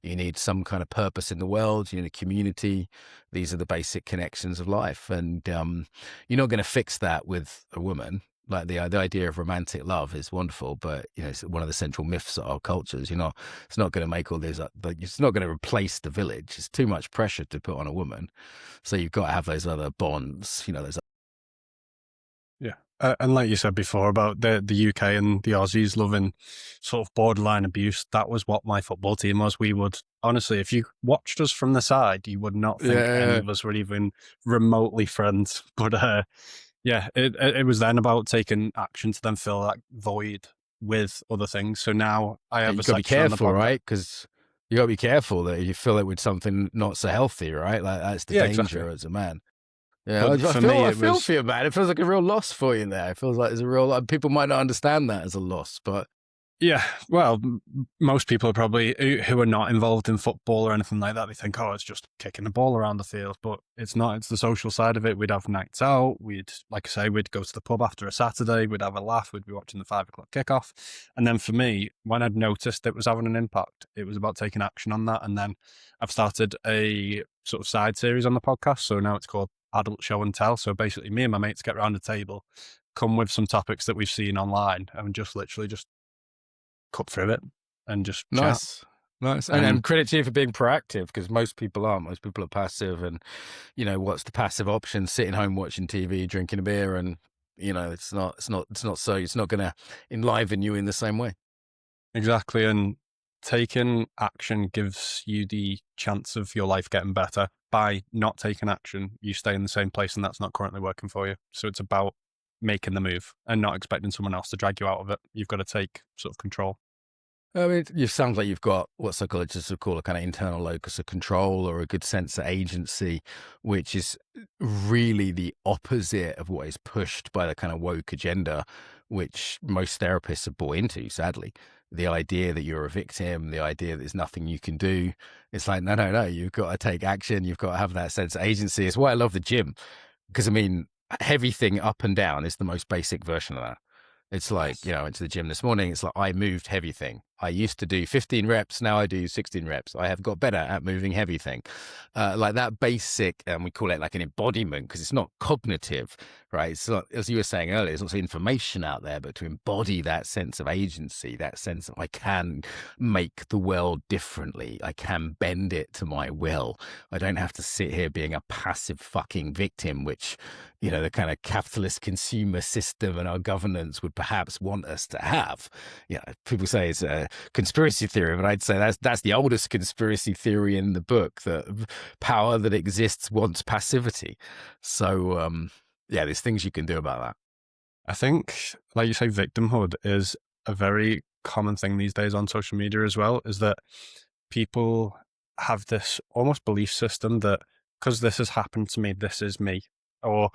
You need some kind of purpose in the world. You need a community. These are the basic connections of life. And you're not going to fix that with a woman. Like the idea of romantic love is wonderful, but it's one of the central myths of our cultures. It's not going to make all these. It's not going to replace the village. It's too much pressure to put on a woman. So you've got to have those other bonds. Those. Yeah. And like you said before about the UK and the Aussies loving sort of borderline abuse, that was what my football team was. We would, honestly, if you watched us from the side, you would not think any of us were even remotely friends. But yeah, it was then about taking action to then fill that void with other things. So now I have You a got to be section on the careful, podcast. right? Because you got to be careful that you fill it with something not so healthy, right? Like that's the Yeah, danger exactly. as a man. Yeah, But for me, I it feel was for you, man. It feels like a real loss for you there. It feels like there's a real. People might not understand that as a loss, but yeah, well, most people are probably who are not involved in football or anything like that. They think, oh, it's just kicking the ball around the field, but it's not. It's the social side of it. We'd have nights out. We'd, like I say, we'd go to the pub after a Saturday. We'd have a laugh. We'd be watching the 5 o'clock kickoff. And then for me, when I'd noticed it was having an impact, it was about taking action on that. And then I've started a sort of side series on the podcast. So now it's called Adult Show and Tell. So basically, me and my mates get around the table, come with some topics that we've seen online, and just literally just cut through it and just chat. nice. And And credit to you for being proactive because most people aren't. Most people are passive, and what's the passive option? Sitting home watching TV, drinking a beer, and it's not going to enliven you in the same way. exactly. And taking action gives you the chance of your life getting better. By not taking action, you stay in the same place and that's not currently working for you. So it's about making the move and not expecting someone else to drag you out of it. You've got to take sort of control. I mean, you sound like you've got what psychologists would call a kind of internal locus of control or a good sense of agency, which is really the opposite of what is pushed by the kind of woke agenda, which most therapists are bought into, sadly. The idea that you're a victim, the idea that there's nothing you can do. It's like, no, you've got to take action. You've got to have that sense of agency. It's why I love the gym. Because, I mean, heavy thing up and down is the most basic version of that. It's like, Yes. I went to the gym this morning. It's like I moved heavy thing. I used to do 15 reps. Now I do 16 reps. I have got better at moving heavy thing. Like that basic, and we call it like an embodiment because it's not cognitive, right? It's not, as you were saying earlier, there's also information out there, but to embody that sense of agency, that sense of I can make the world differently. I can bend it to my will. I don't have to sit here being a passive fucking victim, which, the kind of capitalist consumer system and our governance would perhaps want us to have. People say it's a conspiracy theory, but I'd say that's the oldest conspiracy theory in the book, that power that exists wants passivity. So, there's things you can do about that. I think, like you say, victimhood is a very common thing these days on social media as well, is that people have this almost belief system that because this has happened to me, this is me. Or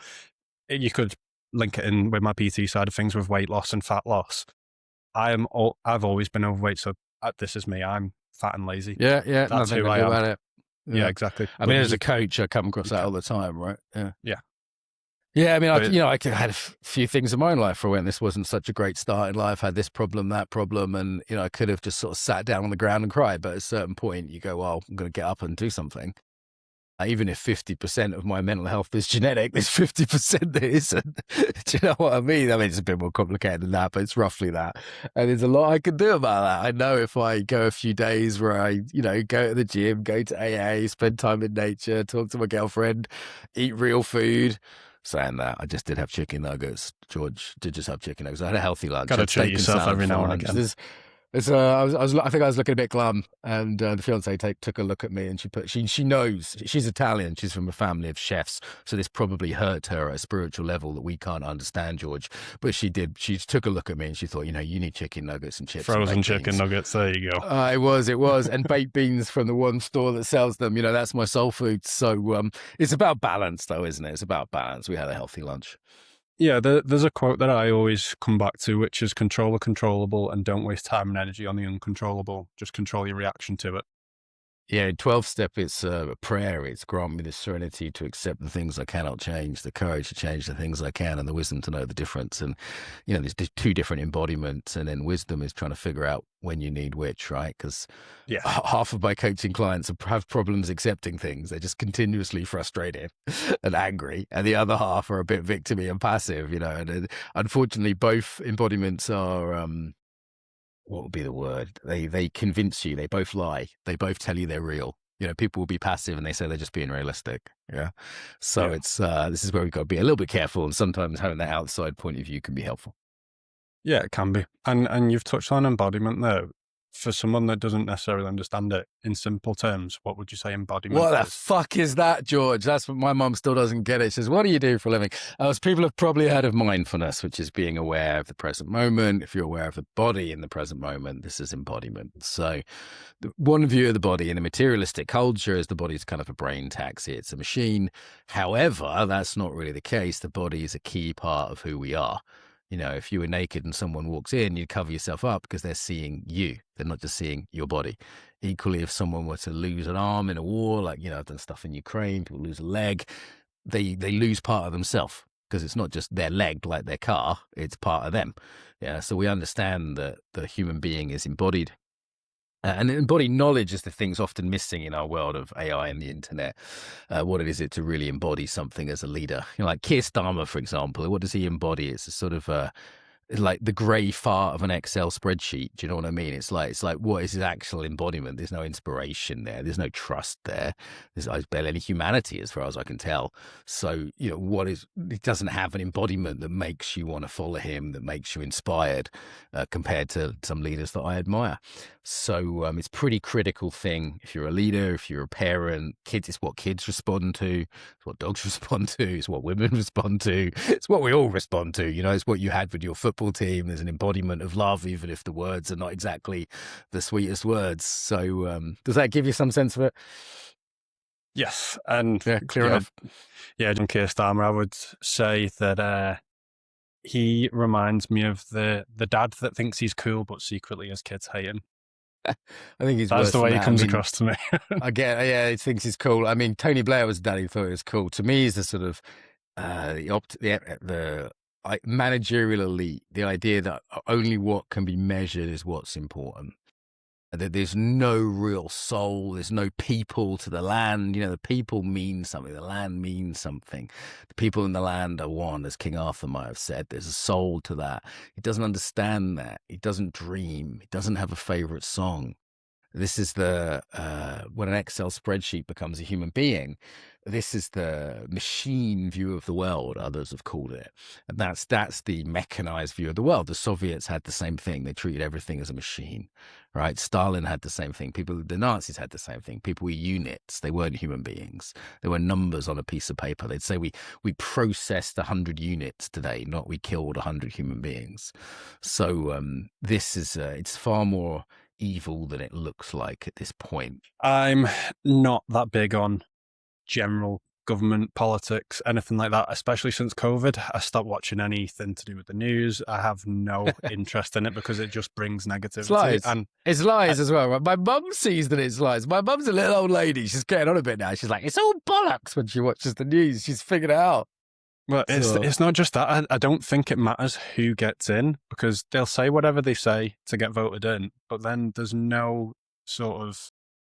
you could link it in with my PT side of things with weight loss and fat loss. I've always been overweight, so this is me. I'm fat and lazy. Yeah, That's nothing who to I do am. about it. Yeah, exactly. I mean, as a coach, I come across that all the time, right? Yeah. Yeah. Yeah, I mean, I had a few things in my own life where when this wasn't such a great start in life, had this problem, that problem, and, I could have just sort of sat down on the ground and cried. But at a certain point, you go, well, I'm going to get up and do something. Even if 50% of my mental health is genetic, there's 50% that isn't. Do you know what I mean? I mean, it's a bit more complicated than that, but it's roughly that. And there's a lot I can do about that. I know if I go a few days where I, go to the gym, go to AA, spend time in nature, talk to my girlfriend, eat real food. Saying that, I just did have chicken nuggets. George did just have chicken nuggets. I had a healthy lunch. Got I to had treat steak and yourself salad every for now and lunch. again. I think I was looking a bit glum, and the fiance took a look at me, and she knows she's Italian. She's from a family of chefs, so this probably hurt her at a spiritual level that we can't understand, George. But she did. She took a look at me, and she thought, you need chicken nuggets and chips, Frozen and baked chicken beans. nuggets. There you go. It was, and baked beans from the one store that sells them. That's my soul food. So it's about balance, though, isn't it? It's about balance. We had a healthy lunch. Yeah, there's a quote that I always come back to, which is control the controllable and don't waste time and energy on the uncontrollable. Just control your reaction to it. Yeah, 12 step, it's a prayer. It's grant me the serenity to accept the things I cannot change, the courage to change the things I can, and the wisdom to know the difference. And, there's two different embodiments, and then wisdom is trying to figure out when you need which, right? Because half of my coaching clients have problems accepting things. They're just continuously frustrated and angry. And the other half are a bit victimy and passive, and unfortunately, both embodiments are, what would be the word? They convince you. They both lie. They both tell you they're real. People will be passive and they say they're just being realistic. Yeah. So it's this is where we've got to be a little bit careful, and sometimes having that outside point of view can be helpful. Yeah, it can be. And you've touched on embodiment there. For someone that doesn't necessarily understand it, in simple terms, what would you say embodiment What the is? fuck is that, George? That's what my mum still doesn't get it. She says, what do you do for a living? People have probably heard of mindfulness, which is being aware of the present moment. If you're aware of the body in the present moment, this is embodiment. So one view of the body in a materialistic culture is the body's kind of a brain taxi. It's a machine. However, that's not really the case. The body is a key part of who we are. If you were naked and someone walks in, you'd cover yourself up because they're seeing you. They're not just seeing your body. Equally, if someone were to lose an arm in a war, like, I've done stuff in Ukraine, people lose a leg, they lose part of themselves because it's not just their leg like their car, it's part of them. Yeah. So we understand that the human being is embodied. And embodied knowledge is the things often missing in our world of AI and the internet. What is it to really embody something as a leader? Like Keir Starmer, for example, what does he embody? It's a sort of like the grey fart of an Excel spreadsheet. Do you know what I mean? It's like what is his actual embodiment? There's no inspiration there. There's no trust there. There's barely any humanity as far as I can tell. So, he doesn't have an embodiment that makes you want to follow him, that makes you inspired compared to some leaders that I admire. So it's a pretty critical thing. If you're a leader, if you're a parent, kids, it's what kids respond to. It's what dogs respond to. It's what women respond to. It's what we all respond to. It's what you had with your football team. There's an embodiment of love, even if the words are not exactly the sweetest words. So does that give you some sense of it? Yes. And clear enough. Yeah, John Keir Starmer, I would say that he reminds me of the dad that thinks he's cool, but secretly his kids hate him. I think he's That's worse the way than he that. comes across to me. He thinks he's cool. I mean, Tony Blair was a dad who thought he was cool. To me, he's the sort of the managerial elite. The idea that only what can be measured is what's important. That there's no real soul, there's no people to the land. The people mean something, the land means something. The people in the land are one, as King Arthur might have said. There's a soul to that. He doesn't understand that. He doesn't dream. He doesn't have a favorite song. This is when an Excel spreadsheet becomes a human being, this is the machine view of the world, others have called it. And that's the mechanized view of the world. The Soviets had the same thing. They treated everything as a machine, right? Stalin had the same thing. The Nazis had the same thing. People were units. They weren't human beings. They were numbers on a piece of paper. They'd say we processed 100 units today, not we killed 100 human beings. So this is, it's far more evil than it looks like at this point. I'm not that big on general government politics, anything like that, especially since COVID. I stopped watching anything to do with the news. I have no interest in it because it just brings negativity. It's lies. And it's lies as well. Right? My mum sees that it's lies. My mum's a little old lady. She's getting on a bit now. She's like, it's all bollocks when she watches the news. She's figured it out. Well, it's not just that. I don't think it matters who gets in because they'll say whatever they say to get voted in, but then there's no sort of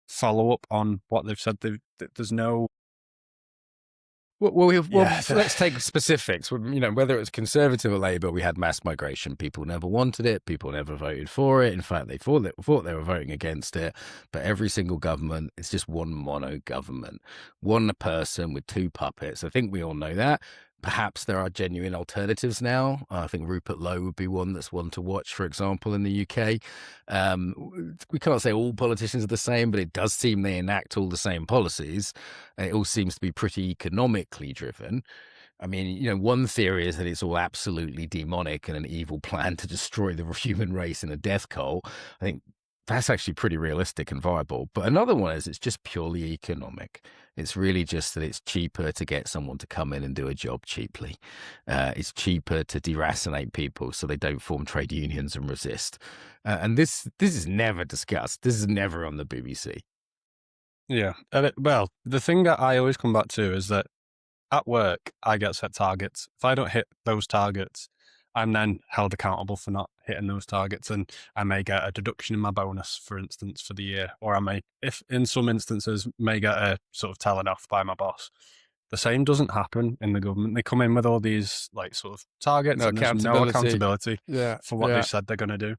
follow up on what they've said. There's no Yeah, let's take specifics. Whether it's Conservative or Labour, we had mass migration. People never wanted it. People never voted for it. In fact, they thought they were voting against it. But every single government, it's just one mono government, one person with two puppets. I think we all know that. Perhaps there are genuine alternatives now. I think Rupert Lowe would be one to watch, for example, in the UK. We can't say all politicians are the same, but it does seem they enact all the same policies. And it all seems to be pretty economically driven. I mean, one theory is that it's all absolutely demonic and an evil plan to destroy the human race in a death cult. I think that's actually pretty realistic and viable. But another one is it's just purely economic. It's really just that it's cheaper to get someone to come in and do a job cheaply. It's cheaper to deracinate people so they don't form trade unions and resist. And this is never discussed. This is never on the BBC. yeah. Well, the thing that I always come back to is that at work, I get set targets. If I don't hit those targets, I'm then held accountable for not hitting those targets, and I may get a deduction in my bonus, for instance, for the year, or I may, if in some instances, may get a sort of telling off by my boss. The same doesn't happen in the government. They come in with all these like sort of targets, No and there's no accountability Yeah, for what yeah. they said they're going to do.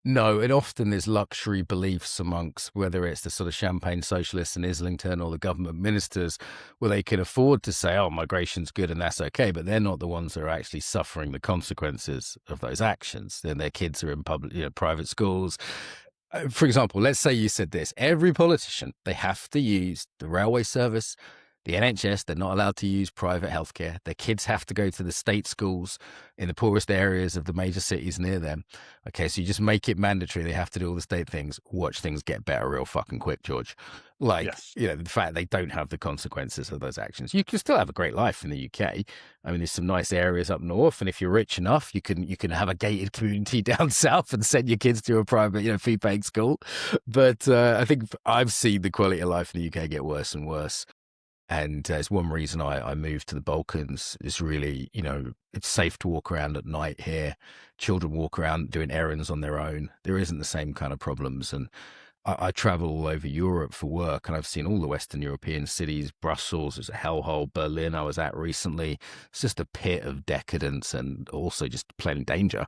No, and often there's luxury beliefs amongst whether it's the sort of champagne socialists in Islington or the government ministers, where they can afford to say, oh, migration's good and that's okay, but they're not the ones that are actually suffering the consequences of those actions. Then their kids are in public, private schools. For example, let's say you said this, every politician, they have to use the railway service, the NHS, they're not allowed to use private healthcare. Their kids have to go to the state schools in the poorest areas of the major cities near them. Okay, so you just make it mandatory. They have to do all the state things. Watch things get better real fucking quick, George. Yes. The fact they don't have the consequences of those actions. You can still have a great life in the UK. I mean, there's some nice areas up north, and if you're rich enough, you can have a gated community down south and send your kids to a private, fee-paying school. But I think I've seen the quality of life in the UK get worse and worse. And it's one reason I moved to the Balkans is really, it's safe to walk around at night here. Children walk around doing errands on their own. There isn't the same kind of problems. And I travel all over Europe for work, and I've seen all the Western European cities. Brussels is a hellhole. Berlin I was at recently. It's just a pit of decadence and also just plain danger.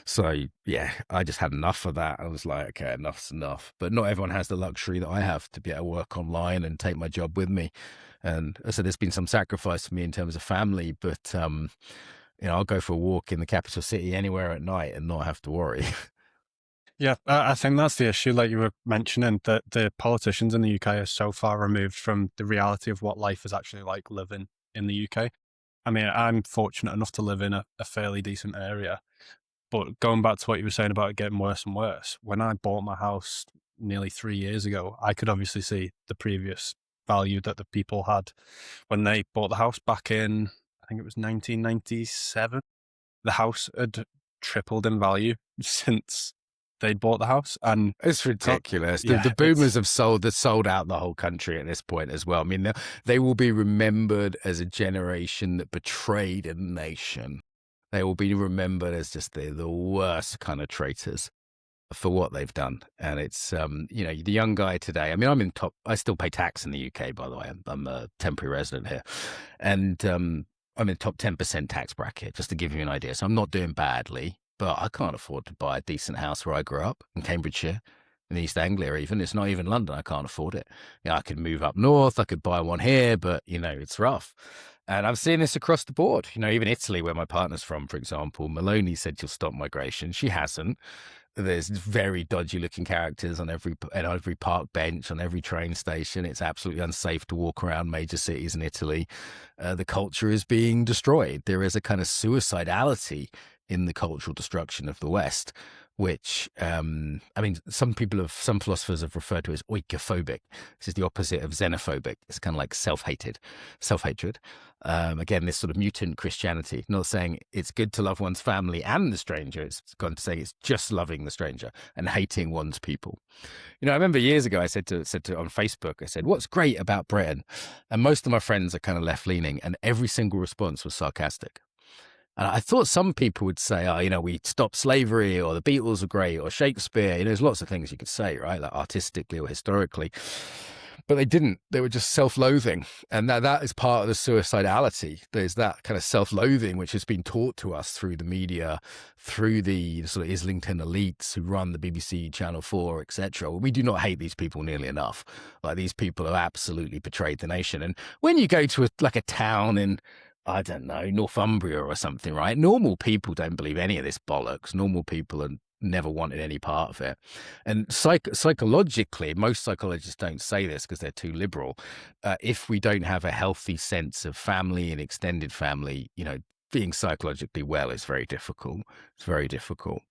So, yeah, I just had enough of that. I was like, okay, enough's enough. But not everyone has the luxury that I have to be able to work online and take my job with me. And so there's been some sacrifice for me in terms of family, but, I'll go for a walk in the capital city anywhere at night and not have to worry. Yeah, I think that's the issue, like you were mentioning, that the politicians in the UK are so far removed from the reality of what life is actually like living in the UK. I mean, I'm fortunate enough to live in a fairly decent area, but going back to what you were saying about it getting worse and worse, when I bought my house nearly 3 years ago, I could obviously see the previous value that the people had when they bought the house back in, I think it was 1997. The house had tripled in value since they bought the house, and It's ridiculous. yeah, The boomers have sold out the whole country at this point as well. I mean, they will be remembered as a generation that betrayed a nation. They will be remembered as just the worst kind of traitors for what they've done. And it's, the young guy today, I mean, I still pay tax in the UK, by the way. I'm a temporary resident here. And I'm in top 10% tax bracket, just to give you an idea. So I'm not doing badly, but I can't afford to buy a decent house where I grew up in Cambridgeshire, in East Anglia even. It's not even London. I can't afford it. I could move up north. I could buy one here, but, it's rough. And I've seen this across the board. Even Italy, where my partner's from, for example, Meloni said she'll stop migration. She hasn't. There's very dodgy looking characters on every park bench, on every train station. It's absolutely unsafe to walk around major cities in Italy. The culture is being destroyed. There is a kind of suicidality in the cultural destruction of the West, which, some philosophers have referred to as oikophobic. This is the opposite of xenophobic. It's kind of like self-hatred. Again, this sort of mutant Christianity, not saying it's good to love one's family and the stranger. It's gone to say it's just loving the stranger and hating one's people. I remember years ago, I said to on Facebook, I said, what's great about Britain? And most of my friends are kind of left-leaning, and every single response was sarcastic. And I thought some people would say, we stopped slavery, or the Beatles are great, or Shakespeare. There's lots of things you could say, right? Like artistically or historically. but they didn't. They were just self-loathing, and that is part of the suicidality. There's that kind of self-loathing which has been taught to us through the media, through the sort of Islington elites who run the BBC, Channel 4, etc. We do not hate these people nearly enough. Like, these people have absolutely betrayed the nation. And when you go to a town in, I don't know, Northumbria or something, right? Normal people don't believe any of this bollocks. Normal people are never wanted any part of it. And psychologically, most psychologists don't say this because they're too liberal. If we don't have a healthy sense of family and extended family, being psychologically well is very difficult. It's very difficult.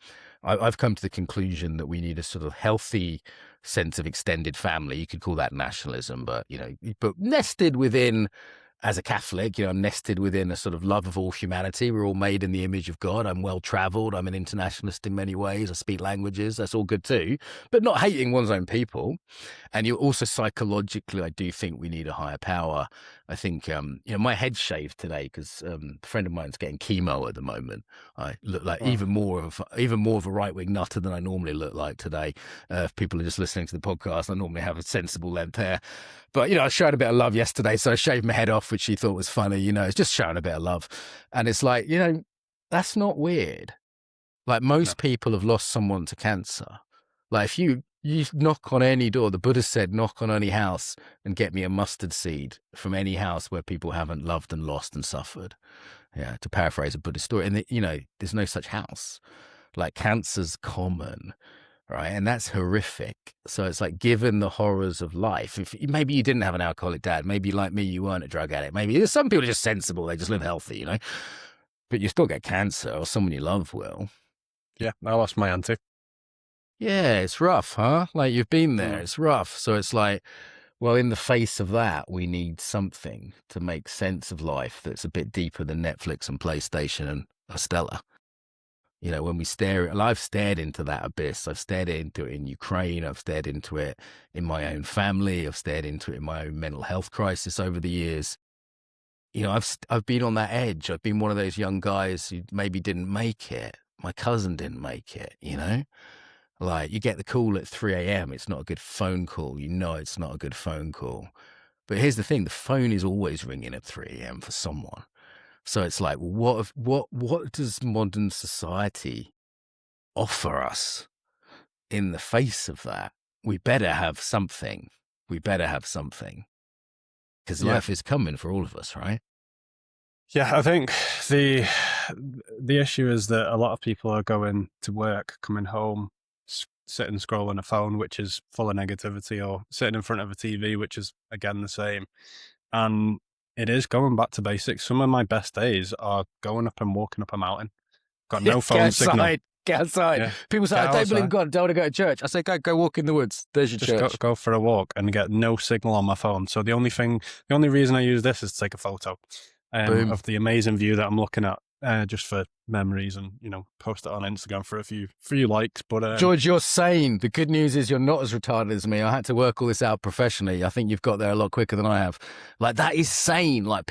I've come to the conclusion that we need a sort of healthy sense of extended family. You could call that nationalism, but nested within, as a Catholic, I'm nested within a sort of love of all humanity. We're all made in the image of God. I'm well-traveled. I'm an internationalist in many ways. I speak languages. That's all good too. But not hating one's own people. And you're also psychologically, I do think we need a higher power. I think, my head's shaved today because a friend of mine's getting chemo at the moment. I look like even more of a right-wing nutter than I normally look like today. If people are just listening to the podcast, I normally have a sensible length hair. But, I showed a bit of love yesterday, so I shaved my head off, which she thought was funny. It's just showing a bit of love. And it's like, that's not weird. Like, most people have lost someone to cancer. Like, if you knock on any door, the Buddha said, knock on any house and get me a mustard seed from any house where people haven't loved and lost and suffered. Yeah, to paraphrase a Buddhist story. And, there's no such house. Like, cancer's common. Right. And that's horrific. So it's like, given the horrors of life, if maybe you didn't have an alcoholic dad, maybe like me, you weren't a drug addict. Maybe some people are just sensible. They just live healthy, but you still get cancer, or someone you love will. Yeah. I lost my auntie. Yeah. It's rough, huh? Like, you've been there. It's rough. So it's like, well, in the face of that, we need something to make sense of life that's a bit deeper than Netflix and PlayStation and Estella. When we I've stared into that abyss. I've stared into it in Ukraine. I've stared into it in my own family. I've stared into it in my own mental health crisis over the years. I've been on that edge. I've been one of those young guys who maybe didn't make it. My cousin didn't make it, Like, you get the call at 3 a.m. It's not a good phone call. It's not a good phone call. But here's the thing. The phone is always ringing at 3 a.m. for someone. So it's like, what does modern society offer us in the face of that? We better have something. Because life is coming for all of us, right? Yeah, I think the issue is that a lot of people are going to work, coming home, sitting scrolling a phone, which is full of negativity, or sitting in front of a TV, which is again the same. And it is going back to basics. Some of my best days are going up and walking up a mountain. Got no phone signal. Get outside. Yeah. People say, I don't believe in God. I don't want to go to church. I say, go walk in the woods. There's your church. Just go for a walk and get no signal on my phone. So the only reason I use this is to take a photo of the amazing view that I'm looking at, just for memories, and post it on Instagram for a few likes. But George, you're sane. The good news is you're not as retarded as me. I had to work all this out professionally. I think you've got there a lot quicker than I have. Like, that is sane. Like,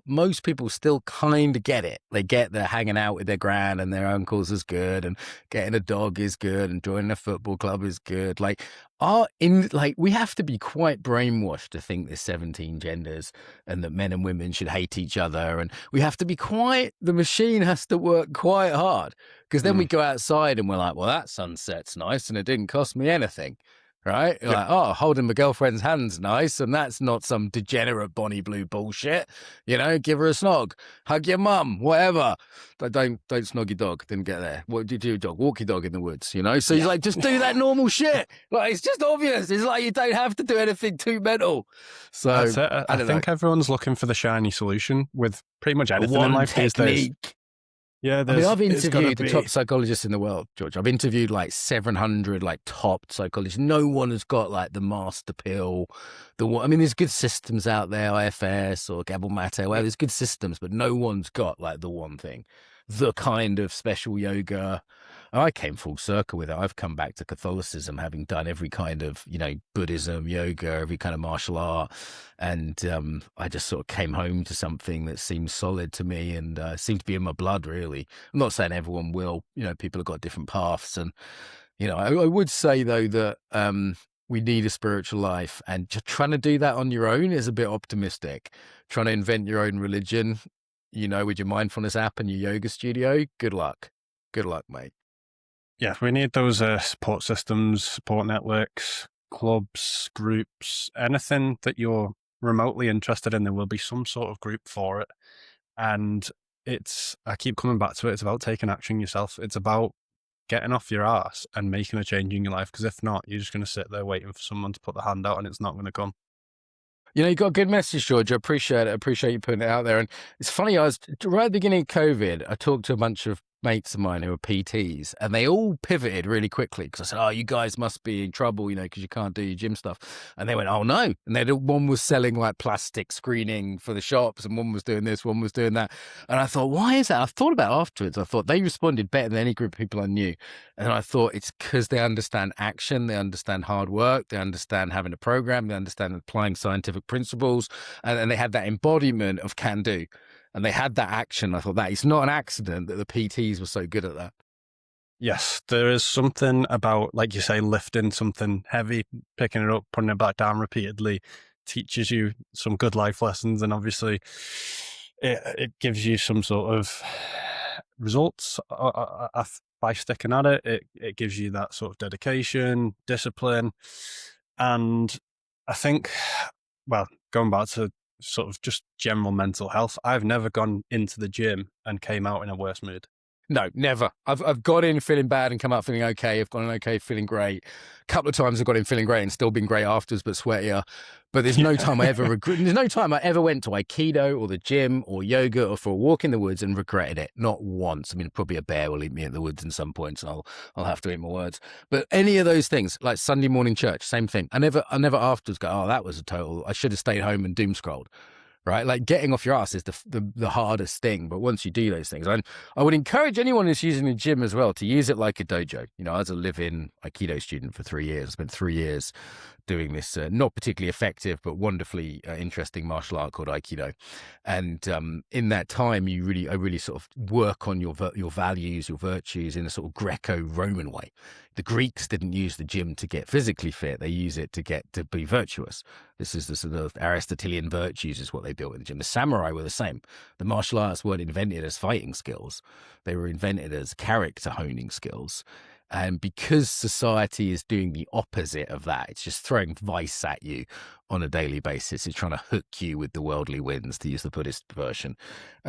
most people still kind of get it. They get that hanging out with their gran and their uncles is good, and getting a dog is good, and joining a football club is good. Like, we have to be quite brainwashed to think there's 17 genders and that men and women should hate each other, and we have to be the machine has to work quite hard, because then we go outside and we're like, well, that sunset's nice and it didn't cost me anything, right? You're like, oh, holding my girlfriend's hand's nice, and that's not some degenerate Bonnie Blue bullshit. Give her a snog, hug your mum, whatever. But don't snog your dog. Didn't get there. What did you do, your dog? Walk your dog in the woods, So he's like, just do that normal shit. Like, it's just obvious. It's like, you don't have to do anything too mental. So that's it. I think everyone's looking for the shiny solution with pretty much anything in life these days. Yeah, I've interviewed the top psychologists in the world, George. I've interviewed like 700 top psychologists. No one has got like the master pill. There's good systems out there, IFS or Gabor Mate. Well, there's good systems, but no one's got like the one thing, the kind of special yoga. I came full circle with it. I've come back to Catholicism, having done every kind of, Buddhism, yoga, every kind of martial art. And I just sort of came home to something that seems solid to me, and seemed to be in my blood, really. I'm not saying everyone will, people have got different paths. And, I would say, though, that we need a spiritual life, and just trying to do that on your own is a bit optimistic. Trying to invent your own religion, with your mindfulness app and your yoga studio, good luck. Good luck, mate. Yeah, we need those support systems, support networks, clubs, groups, anything that you're remotely interested in. There will be some sort of group for it. And I keep coming back to it. It's about taking action yourself. It's about getting off your ass and making a change in your life. Because if not, you're just going to sit there waiting for someone to put the hand out and it's not going to come. You got a good message, George. I appreciate it. I appreciate you putting it out there. And it's funny, I was right at the beginning of COVID, I talked to a bunch of mates of mine who are PTs, and they all pivoted really quickly because I said, "Oh, you guys must be in trouble, because you can't do your gym stuff." And they went, "Oh no!" And one was selling like plastic screening for the shops, and one was doing this, one was doing that. And I thought, why is that? I thought about it afterwards. I thought they responded better than any group of people I knew, and I thought it's because they understand action, they understand hard work, they understand having a program, they understand applying scientific principles, and they had that embodiment of can do. And they had that action. I thought that it's not an accident that the PTs were so good at that. Yes, there is something about, like you say, lifting something heavy, picking it up, putting it back down repeatedly, teaches you some good life lessons. And obviously, it gives you some sort of results by sticking at it. It gives you that sort of dedication, discipline. And I think, well, going back to sort of just general mental health, I've never gone into the gym and came out in a worse mood. No, never. I've got in feeling bad and come out feeling okay. I've gone in okay, feeling great. A couple of times I've got in feeling great and still been great afterwards, but sweatier. But there's no time I ever regret. There's no time I ever went to Aikido or the gym or yoga or for a walk in the woods and regretted it. Not once. I mean, probably a bear will eat me in the woods in some points, and I'll have to eat my words. But any of those things, like Sunday morning church, same thing. I never afterwards go, oh, that was a total. I should have stayed home and doom scrolled. Right, like getting off your ass is the hardest thing. But once you do those things, I would encourage anyone who's using the gym as well to use it like a dojo. I was a live-in Aikido student for 3 years. I spent 3 years doing this not particularly effective but wonderfully interesting martial art called Aikido. And in that time, I really sort of work on your values, your virtues in a sort of Greco-Roman way. The Greeks didn't use the gym to get physically fit; they use it to be virtuous. This is the sort of Aristotelian virtues is what they built in the gym. The samurai were the same. The martial arts weren't invented as fighting skills; they were invented as character honing skills. And because society is doing the opposite of that, it's just throwing vice at you on a daily basis. It's trying to hook you with the worldly winds, to use the Buddhist version.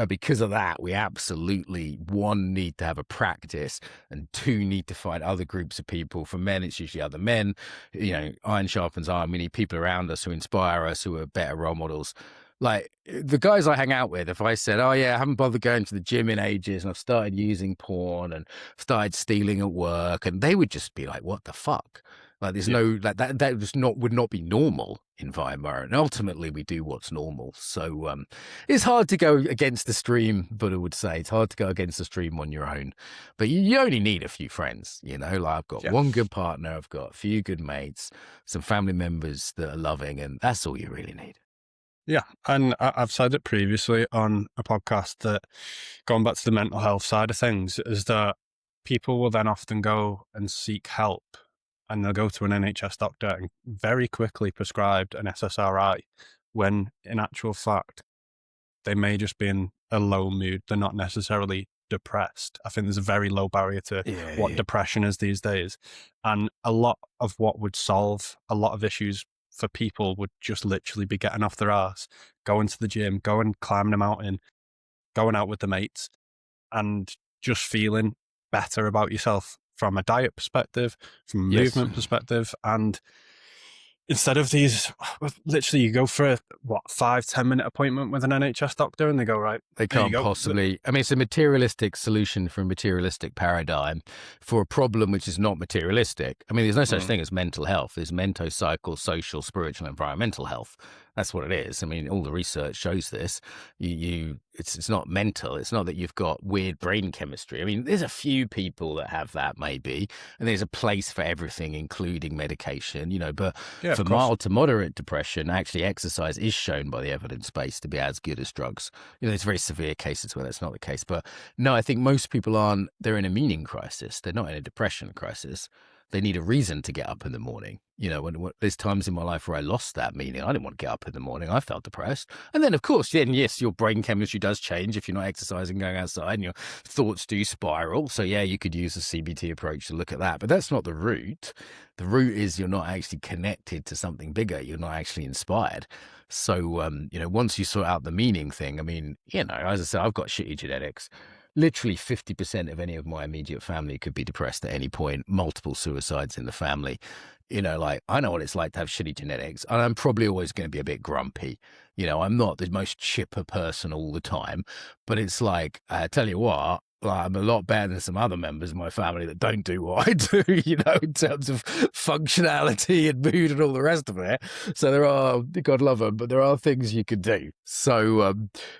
Because of that, we absolutely, one, need to have a practice, and two, need to find other groups of people. For men, it's usually other men. Iron sharpens iron. We need people around us who inspire us, who are better role models. Like the guys I hang out with, if I said, oh yeah, I haven't bothered going to the gym in ages and I've started using porn and started stealing at work, and they would just be like, what the fuck? Like there's no, like that just would not be normal in Weimar. And ultimately we do what's normal. So it's hard to go against the stream, Buddha would say. It's hard to go against the stream on your own. But you only need a few friends, like I've got one good partner, I've got a few good mates, some family members that are loving, and that's all you really need. Yeah, and I've said it previously on a podcast that, going back to the mental health side of things, is that people will then often go and seek help, and they'll go to an NHS doctor and very quickly prescribed an SSRI, when in actual fact, they may just be in a low mood. They're not necessarily depressed. I think there's a very low barrier to what depression is these days. And a lot of what would solve a lot of issues for people would just literally be getting off their ass, going to the gym, going climbing a mountain, going out with the mates, and just feeling better about yourself from a diet perspective, from a movement perspective. And instead of these, literally you go for a 5-10 minute appointment with an NHS doctor and they go, right, they can't possibly, I mean, it's a materialistic solution for a materialistic paradigm for a problem which is not materialistic. I mean, there's no such thing as mental health. There's mento, psycho, social, spiritual, environmental health. That's what it is. I mean, all the research shows this. It's not mental. It's not that you've got weird brain chemistry. I mean, there's a few people that have that maybe, and there's a place for everything, including medication, but for mild to moderate depression, actually exercise is shown by the evidence base to be as good as drugs. There's very severe cases where that's not the case. But no, I think most people they're in a meaning crisis. They're not in a depression crisis. They need a reason to get up in the morning. You know, when there's times in my life where I lost that meaning. I didn't want to get up in the morning. I felt depressed. And then, of course, yes, your brain chemistry does change if you're not exercising, going outside, and your thoughts do spiral. So, yeah, you could use a CBT approach to look at that. But that's not the root. The root is you're not actually connected to something bigger. You're not actually inspired. So, you know, once you sort out the meaning thing, I mean, you know, as I said, I've got shitty genetics. Literally 50% of any of my immediate family could be depressed at any point, multiple suicides in the family. You know, like, I know what it's like to have shitty genetics, and I'm probably always going to be a bit grumpy. You know, I'm not the most chipper person all the time, but it's like, I tell you what, like, I'm a lot better than some other members of my family that don't do what I do, you know, in terms of functionality and mood and all the rest of it. So there are, God love them, but there are things you can do. So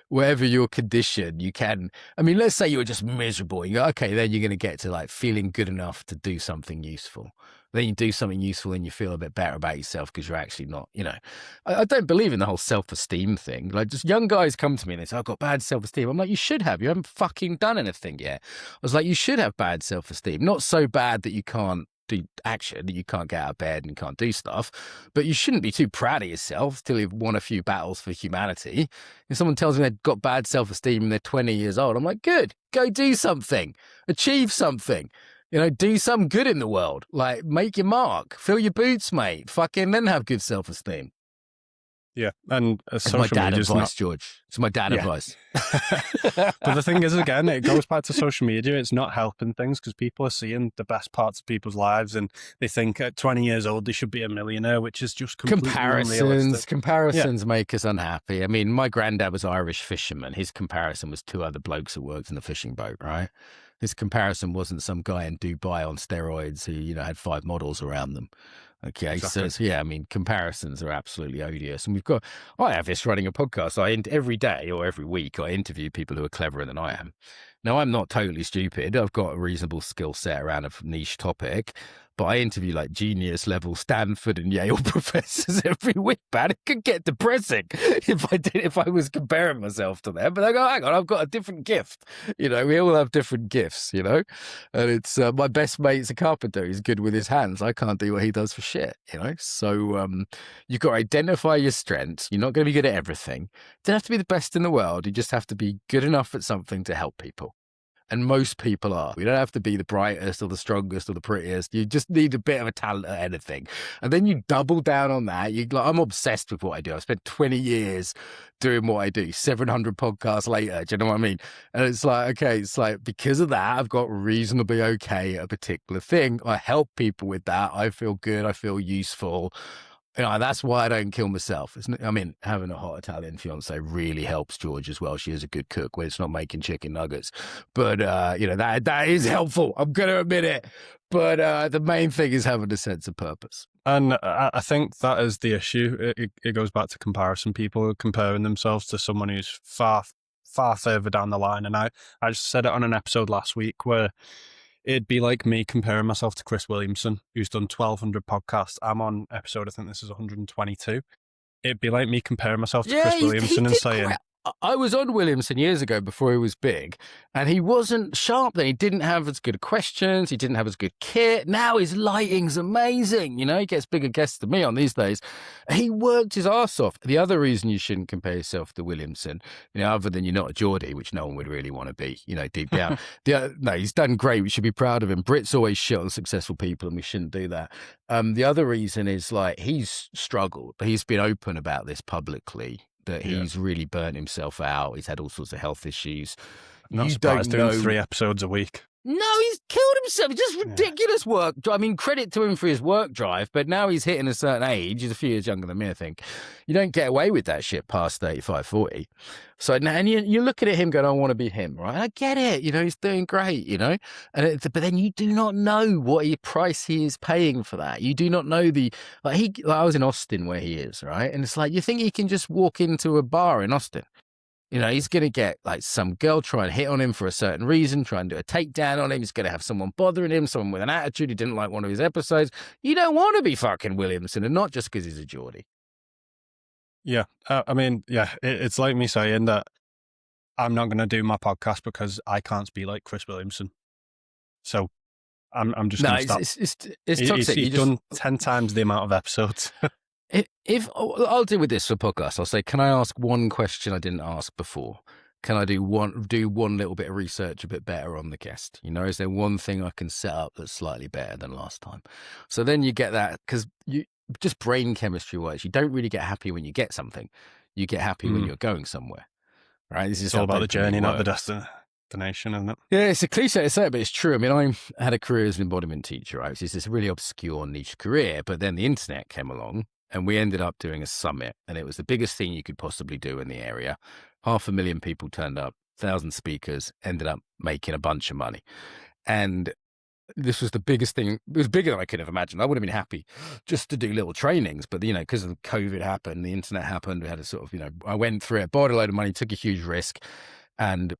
wherever your condition, you can, I mean, let's say you were just miserable. You go, okay, then you're going to get to like feeling good enough to do something useful. Then you do something useful and you feel a bit better about yourself because you're actually not, you know, I don't believe in the whole self-esteem thing. Like, just young guys come to me and they say, I've got bad self-esteem. I'm like, you should have. You haven't fucking done anything yet. I was like, you should have bad self-esteem. Not so bad that you can't do action, that you can't get out of bed and can't do stuff, but you shouldn't be too proud of yourself till you've won a few battles for humanity. If someone tells me they've got bad self-esteem and they're 20 years old, I'm like, good, go do something, achieve something. You know, do some good in the world. Like, make your mark, fill your boots, mate. Fucking then have good self-esteem. Yeah, and It's my social dad media advice, George. It's my dad advice. But the thing is, again, it goes back to social media. It's not helping things because people are seeing the best parts of people's lives, and they think at 20 years old they should be a millionaire, which is just completely unrealistic. Comparisons make us unhappy. I mean, my granddad was Irish fisherman. His comparison was two other blokes that worked in a fishing boat, right? His comparison wasn't some guy in Dubai on steroids who, you know, had 5 models around them. Okay, Exactly. so yeah, I mean, comparisons are absolutely odious. And I have this running a podcast. Every day or every week, I interview people who are cleverer than I am. Now, I'm not totally stupid. I've got a reasonable skill set around a niche topic, but I interview like genius level Stanford and Yale professors every week, man. It could get depressing if I was comparing myself to them. But I go, hang on, I've got a different gift. You know, we all have different gifts, you know, and it's my best mate's a carpenter. He's good with his hands. I can't do what he does for shit, you know. So you've got to identify your strengths. You're not going to be good at everything. You don't have to be the best in the world. You just have to be good enough at something to help people. And most people are. We don't have to be the brightest or the strongest or the prettiest. You just need a bit of a talent at anything. And then you double down on that. I'm obsessed with what I do. I've spent 20 years doing what I do, 700 podcasts later. Do you know what I mean? And it's like, okay, it's like, because of that, I've got reasonably okay at a particular thing. I help people with that. I feel good. I feel useful. You know, that's why I don't kill myself. I mean, having a hot Italian fiance really helps George as well. She is a good cook when it's not making chicken nuggets. But, you know, that is helpful. I'm going to admit it. But the main thing is having a sense of purpose. And I think that is the issue. It goes back to comparison. People comparing themselves to someone who's far, far further down the line. And I just said it on an episode last week where it'd be like me comparing myself to Chris Williamson, who's done 1,200 podcasts. I'm on episode, I think this is 122. It'd be like me comparing myself to Chris Williamson and saying, I was on Williamson years ago before he was big, and he wasn't sharp then. He didn't have as good questions. He didn't have as good kit. Now his lighting's amazing. You know, he gets bigger guests than me on these days. He worked his arse off. The other reason you shouldn't compare yourself to Williamson, you know, other than you're not a Geordie, which no one would really want to be, you know, deep down. No, he's done great. We should be proud of him. Brits always shit on successful people, and we shouldn't do that. The other reason is, like, he's struggled, but he's been open about this publicly, that he's really burnt himself out. He's had all sorts of health issues. Not surprised, doing 3 episodes a week. No, he's killed himself. It's just ridiculous work. I mean, credit to him for his work drive, but now he's hitting a certain age. He's a few years younger than me, I think. You don't get away with that shit past 35, 40. So now, and you're looking at him going, I want to be him, right? I get it. You know, he's doing great, you know? But then you do not know what price he is paying for that. You do not know I was in Austin where he is, right? And it's like, you think he can just walk into a bar in Austin? You know, he's going to get like some girl try and hit on him for a certain reason, try and do a takedown on him. He's going to have someone bothering him, someone with an attitude. He didn't like one of his episodes. You don't want to be fucking Williamson, and not just because he's a Geordie. Yeah. I mean, yeah, it's like me saying that I'm not going to do my podcast because I can't be like Chris Williamson. So I'm just No, going to stop. it's toxic. He's done 10 times the amount of episodes. If I'll deal with this for podcast, I'll say, can I ask one question I didn't ask before? Can I do one little bit of research a bit better on the guest? Is there one thing I can set up that's slightly better than last time? So then you get that, because you just brain chemistry wise, you don't really get happy when you get something. You get happy when you're going somewhere, right? This is It's all about the journey, not the works. destination, isn't it? Yeah, it's a cliche to say it, but it's true. I mean, I had a career as an embodiment teacher, right? Which is this really obscure niche career, but then the internet came along and we ended up doing a summit, and it was the biggest thing you could possibly do in the area. 500,000 people turned up, 1,000 speakers, ended up making a bunch of money. And this was the biggest thing. It was bigger than I could have imagined. I would have been happy just to do little trainings, but because of COVID happened, the internet happened, we had a sort of, I went through it, borrowed a load of money, took a huge risk, and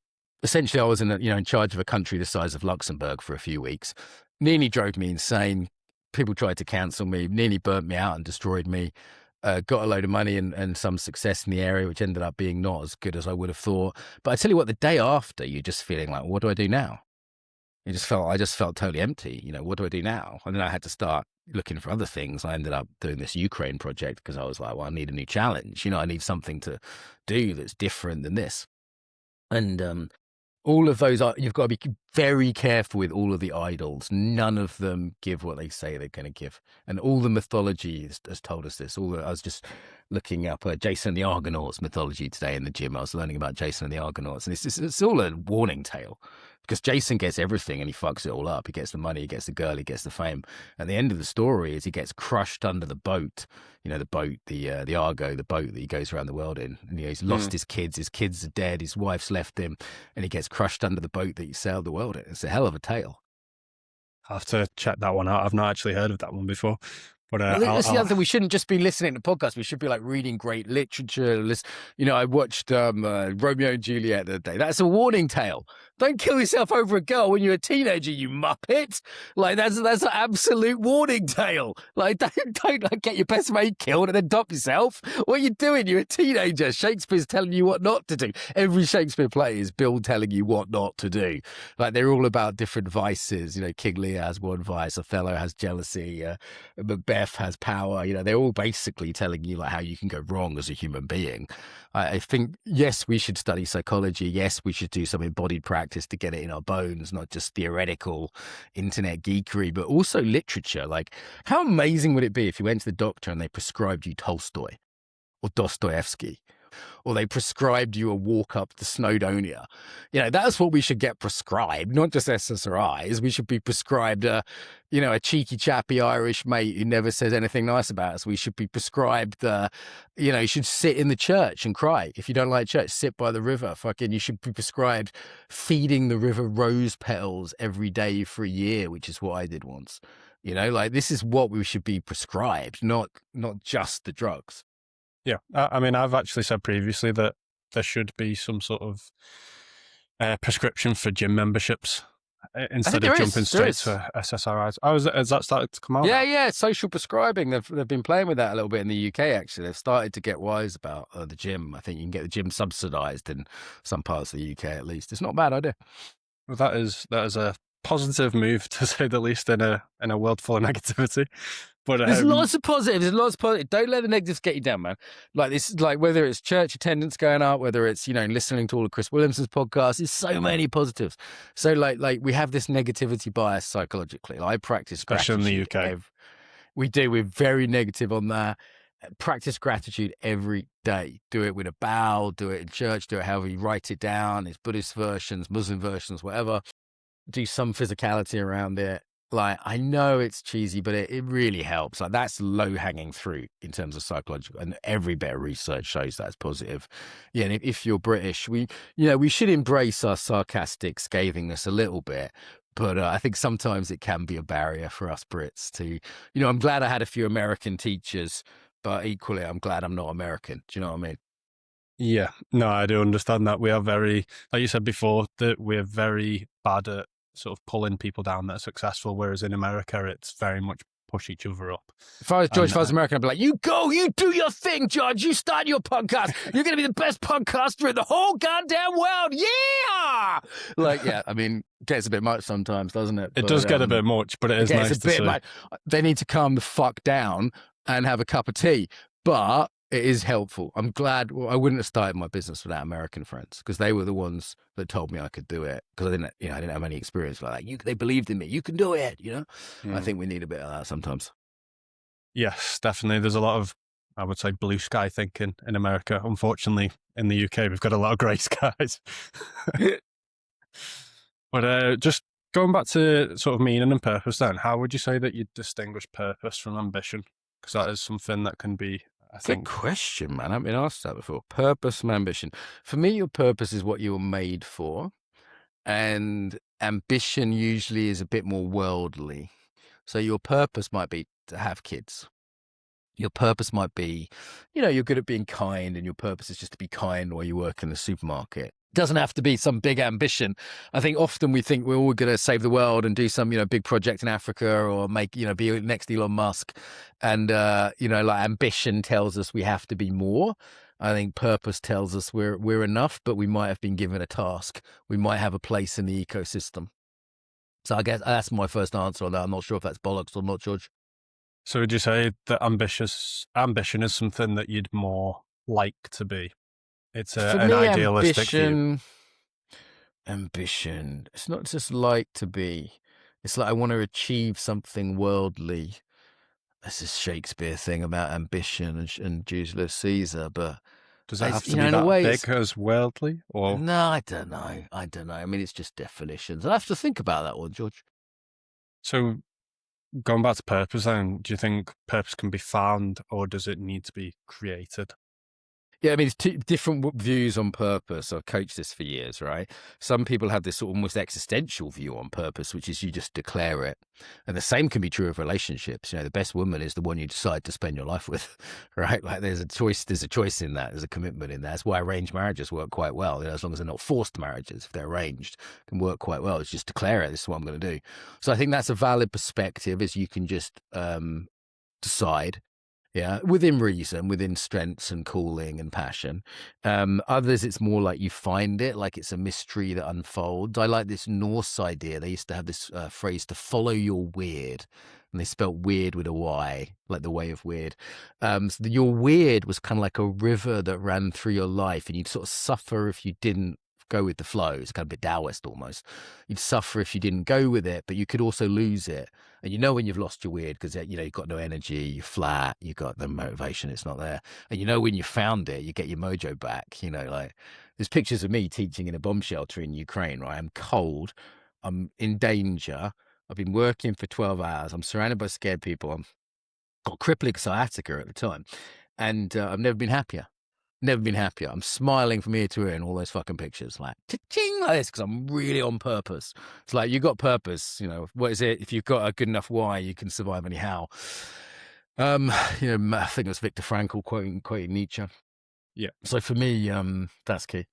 essentially I was in charge of a country the size of Luxembourg for a few weeks. Nearly drove me insane. People tried to cancel me, nearly burnt me out and destroyed me. Got a load of money and some success in the area, which ended up being not as good as I would have thought. But I tell you what, the day after, you're just feeling like, what do I do now? I just felt totally empty. What do I do now? And then I had to start looking for other things. I ended up doing this Ukraine project because I was like, well, I need a new challenge. I need something to do that's different than this. And all of those you've got to be very careful with all of the idols. None of them give what they say they're going to give, and all the mythology has told us this. I was just looking up Jason and the Argonauts mythology today in the gym. I was learning about Jason and the Argonauts, and it's all a warning tale, because Jason gets everything and he fucks it all up. He gets the money, he gets the girl, he gets the fame. At the end of the story is he gets crushed under the boat. The boat, the Argo, the boat that he goes around the world in. And he's lost his kids are dead, his wife's left him, and he gets crushed under the boat that he sailed the world in. It's a hell of a tale. I'll have to check that one out. I've not actually heard of that one before. But that's the other thing. We shouldn't just be listening to podcasts. We should be like reading great literature. I watched Romeo and Juliet the other day. That's a warning tale. Don't kill yourself over a girl when you're a teenager, you muppet. Like that's an absolute warning tale. Like don't like get your best mate killed and then dump yourself. What are you doing? You're a teenager. Shakespeare's telling you what not to do. Every Shakespeare play is Bill telling you what not to do. Like they're all about different vices. King Lear has one vice. Othello has jealousy. Macbeth has power. They're all basically telling you like how you can go wrong as a human being. I think, yes, we should study psychology. Yes, we should do some embodied practice to get it in our bones, not just theoretical internet geekery, but also literature. Like, how amazing would it be if you went to the doctor and they prescribed you Tolstoy or Dostoevsky, or they prescribed you a walk up to Snowdonia? That's what we should get prescribed, not just SSRIs. We should be prescribed, a cheeky, chappy Irish mate who never says anything nice about us. We should be prescribed, you should sit in the church and cry. If you don't like church, sit by the river. You should be prescribed feeding the river rose petals every day for a year, which is what I did once. This is what we should be prescribed, not just the drugs. Yeah, I mean, I've actually said previously that there should be some sort of prescription for gym memberships instead of jumping straight to SSRIs. Has that started to come out? Yeah, social prescribing. They've been playing with that a little bit in the UK, actually. They've started to get wise about the gym. I think you can get the gym subsidised in some parts of the UK, at least. It's not a bad idea. Well, that is a positive move, to say the least, in a world full of negativity. But there's lots of positives. Don't let the negatives get you down, man. Like this, like whether it's church attendance going up, whether it's listening to all of Chris Williamson's podcasts, there's so many positives. So like we have this negativity bias psychologically. Like, I practice especially gratitude. In the UK, we do. We're very negative on that. Practice gratitude every day. Do it with a bow. Do it in church. Do it however you write it down. It's Buddhist versions, Muslim versions, whatever. Do some physicality around it. Like, I know it's cheesy, but it really helps. Like, that's low-hanging fruit in terms of psychological, and every bit of research shows that's positive. Yeah, and if you're British, we should embrace our sarcastic scathingness a little bit, but I think sometimes it can be a barrier for us Brits to, I'm glad I had a few American teachers, but equally, I'm glad I'm not American. Do you know what I mean? Yeah, no, I do understand that. We are very, like you said before, that we're very bad at sort of pulling people down that are successful, whereas in America, it's very much push each other up. If I was George, And if I was American, I'd be like, you go, you do your thing, George. You start your podcast. You're going to be the best podcaster in the whole goddamn world. Yeah. Like, yeah, I mean, gets a bit much sometimes, doesn't it? it does get a bit much, but it is gets nice a to bit see. much. They need to calm the fuck down and have a cup of tea. But it is helpful. I'm glad. Well, I wouldn't have started my business without American friends, because they were the ones that told me I could do it, because I didn't have any experience like that. They believed in me. You can do it. I think we need a bit of that sometimes. Yes, definitely. There's a lot of, I would say, blue sky thinking in America. Unfortunately, in the UK, we've got a lot of grey skies. But just going back to sort of meaning and purpose then, how would you say that you distinguish purpose from ambition? Because that is something that can be, I think. Good question, man. I haven't been asked that before. Purpose from ambition. For me, your purpose is what you were made for. And ambition usually is a bit more worldly. So your purpose might be to have kids. Your purpose might be, you're good at being kind, and your purpose is just to be kind while you work in the supermarket. It doesn't have to be some big ambition. I think often we think we're all going to save the world and do some, big project in Africa, or make, be next Elon Musk. And, like ambition tells us we have to be more. I think purpose tells us we're enough, but we might have been given a task. We might have a place in the ecosystem. So I guess that's my first answer on that. I'm not sure if that's bollocks or not, George. So would you say that ambition is something that you'd more like to be? It's an idealistic view. Ambition. It's not just like to be. It's like I want to achieve something worldly. That's a Shakespeare thing about ambition and Julius Caesar, but Does it have to be in a that way, big as worldly? Or no, I don't know. I mean, it's just definitions. I have to think about that one, George. so going back to purpose then, do you think purpose can be found, or does it need to be created? Yeah, I mean, it's two different views on purpose. I've coached this for years, right? Some people have this sort of almost existential view on purpose, which is you just declare it. And the same can be true of relationships. The best woman is the one you decide to spend your life with, right? Like there's a choice in that. There's a commitment in that. That's why arranged marriages work quite well. As long as they're not forced marriages, if they're arranged, can work quite well. It's just declare it. This is what I'm going to do. So I think that's a valid perspective, is you can just decide. Yeah, within reason, within strengths and calling and passion. Others, it's more like you find it, like it's a mystery that unfolds. I like this Norse idea. They used to have this phrase, to follow your weird. And they spelt weird with a Y, like the way of weird. Your weird was kind of like a river that ran through your life, and you'd sort of suffer if you didn't go with the flow. It's kind of a bit Taoist almost. You'd suffer if you didn't go with it, but you could also lose it. And when you've lost your weird, because you've got no energy, you're flat, you've got the motivation, it's not there. And when you found it, you get your mojo back. Like there's pictures of me teaching in a bomb shelter in Ukraine, right? I'm cold, I'm in danger, I've been working for 12 hours, I'm surrounded by scared people, I've got crippling sciatica at the time, and I've never been happier. Never been happier. I'm smiling from ear to ear in all those fucking pictures, like ching like this, because I'm really on purpose. It's like you got purpose. What is it? If you've got a good enough why, you can survive anyhow. I think it was Viktor Frankl quoting Nietzsche. Yeah. So for me, that's key.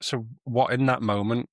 So what in that moment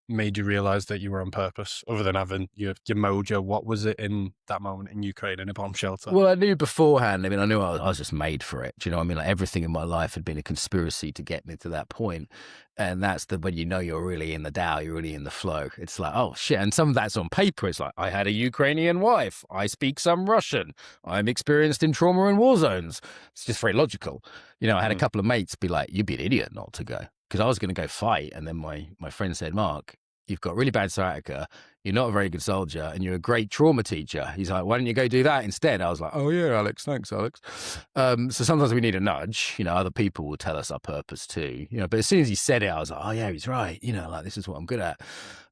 made you realize that you were on purpose, other than having your mojo? What was it in that moment in Ukraine in a bomb shelter? Well, I knew beforehand. I mean, I knew I was just made for it. Do you know what I mean? Like everything in my life had been a conspiracy to get me to that point. And that's when you're really in the Tao, you're really in the flow. It's like, oh shit. And some of that's on paper. It's like, I had a Ukrainian wife. I speak some Russian. I'm experienced in trauma and war zones. It's just very logical. I had a couple of mates be like, you'd be an idiot not to go. Because I was going to go fight. And then my friend said, Mark, you've got really bad sciatica, you're not a very good soldier, and you're a great trauma teacher. He's like, why don't you go do that instead? I was like, oh yeah, Alex, thanks, Alex. So sometimes we need a nudge. Other people will tell us our purpose too. But as soon as he said it, I was like, oh yeah, he's right. Like this is what I'm good at.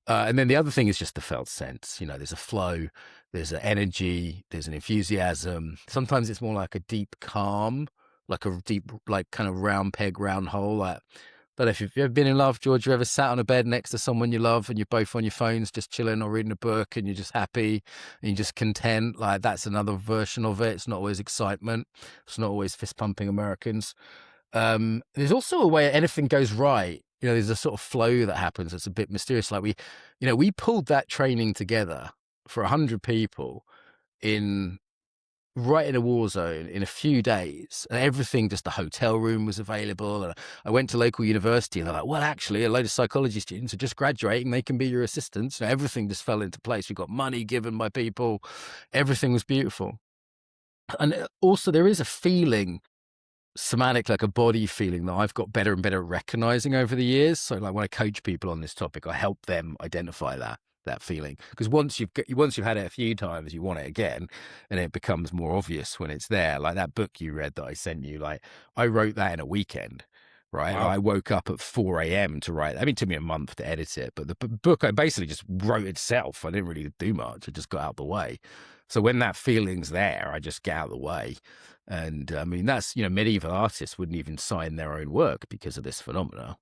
And then the other thing is just the felt sense. There's a flow, there's an energy, there's an enthusiasm. Sometimes it's more like a deep calm, like a deep, like kind of round peg, round hole, like. But if you've ever been in love, George, you ever sat on a bed next to someone you love and you're both on your phones just chilling or reading a book and you're just happy and you're just content, like that's another version of it. It's not always excitement. It's not always fist pumping Americans. There's also a way anything goes right. There's a sort of flow that happens that's a bit mysterious. Like we pulled that training together for 100 people in right in a war zone in a few days, and everything, just the hotel room was available. And I went to local university, and they're like, well, actually, a load of psychology students are just graduating, they can be your assistants. And everything just fell into place. We got money given by people. Everything was beautiful. And also, there is a feeling, somatic, like a body feeling, that I've got better and better at recognizing over the years. So like when I coach people on this topic, I help them identify that feeling, because once you've had it a few times, you want it again, and it becomes more obvious when it's there. Like that book you read that I sent you, like I wrote that in a weekend, right? Wow. I woke up at 4 a.m. to write. I mean, it took me a month to edit it, but the book, I basically just wrote itself. I didn't really do much. I just got out the way. So when that feeling's there, I just get out of the way. And I mean, that's, medieval artists wouldn't even sign their own work because of this phenomena,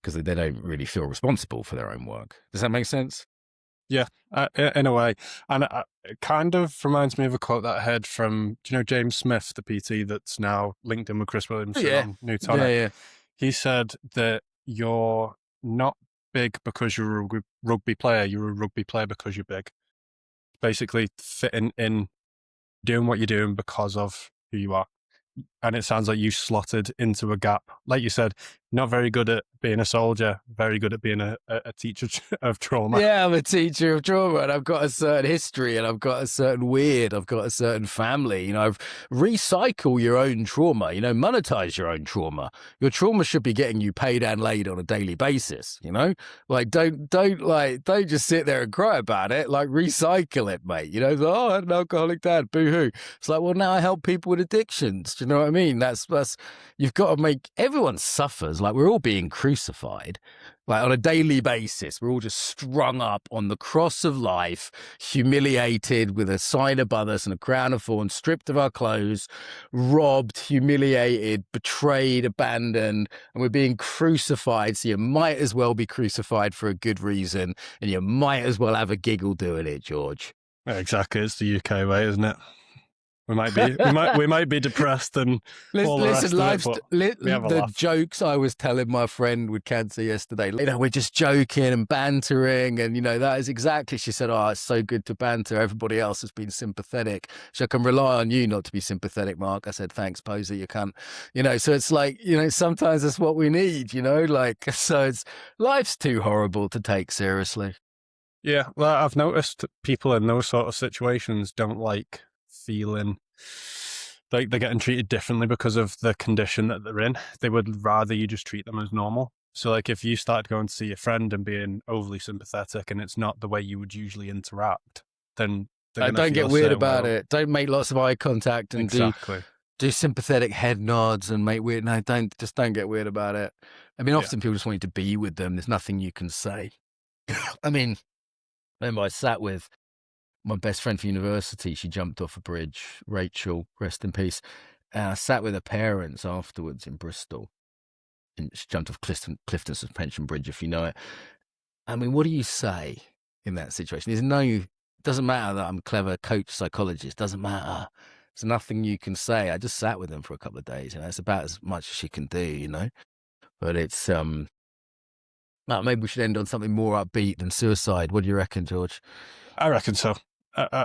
because they don't really feel responsible for their own work. Does that make sense? Yeah, in a way. And it kind of reminds me of a quote that I heard from, do you know James Smith, the PT that's now linked in with Chris Williamson on Neutonic? Yeah. He said that you're not big because you're a rugby player, you're a rugby player because you're big. Basically fitting in, doing what you're doing because of who you are. And it sounds like you slotted into a gap. Like you said, not very good at being a soldier, very good at being a teacher of trauma. Yeah, I'm a teacher of trauma, and I've got a certain history, and I've got a certain I've got a certain family. I've recycle your own trauma, monetize your own trauma. Your trauma should be getting you paid and laid on a daily basis, Like don't just sit there and cry about it. Like recycle it, mate. Oh, I had an alcoholic dad, boo-hoo. It's like, well, now I help people with addictions. Do you know what I mean? That's you've got to make, everyone suffers. Like we're all being crucified, like on a daily basis. We're all just strung up on the cross of life, humiliated with a sign above us and a crown of thorns, stripped of our clothes, robbed, humiliated, betrayed, abandoned, and we're being crucified. So you might as well be crucified for a good reason, and you might as well have a giggle doing it, George. Yeah, exactly. It's the UK way, isn't it? We might be depressed and all the rest of it, but we have a the laugh. jokes I was telling my friend with cancer yesterday, we're just joking and bantering, and that is exactly, she said, oh, it's so good to banter, everybody else has been sympathetic, so I can rely on you not to be sympathetic, Mark. I said, thanks, Posey, you can't, so it's like, sometimes that's what we need, so life's too horrible to take seriously. Yeah, well, I've noticed people in those sort of situations don't like feeling like they're getting treated differently because of the condition that they're in. They would rather you just treat them as normal. So like if you start going to see a friend and being overly sympathetic and it's not the way you would usually interact, then don't get weird about it. Don't make lots of eye contact and do sympathetic head nods and make weird. No, don't get weird about it. I mean, often people just want you to be with them. There's nothing you can say. I mean, I remember I sat with my best friend from university. She jumped off a bridge, Rachel, rest in peace. And I sat with her parents afterwards in Bristol. And she jumped off Clifton Suspension Bridge, if you know it. I mean, what do you say in that situation? It doesn't matter that I'm a clever coach psychologist. Doesn't matter. There's nothing you can say. I just sat with them for a couple of days. It's about as much as she can do, But it's maybe we should end on something more upbeat than suicide. What do you reckon, George? I reckon so. I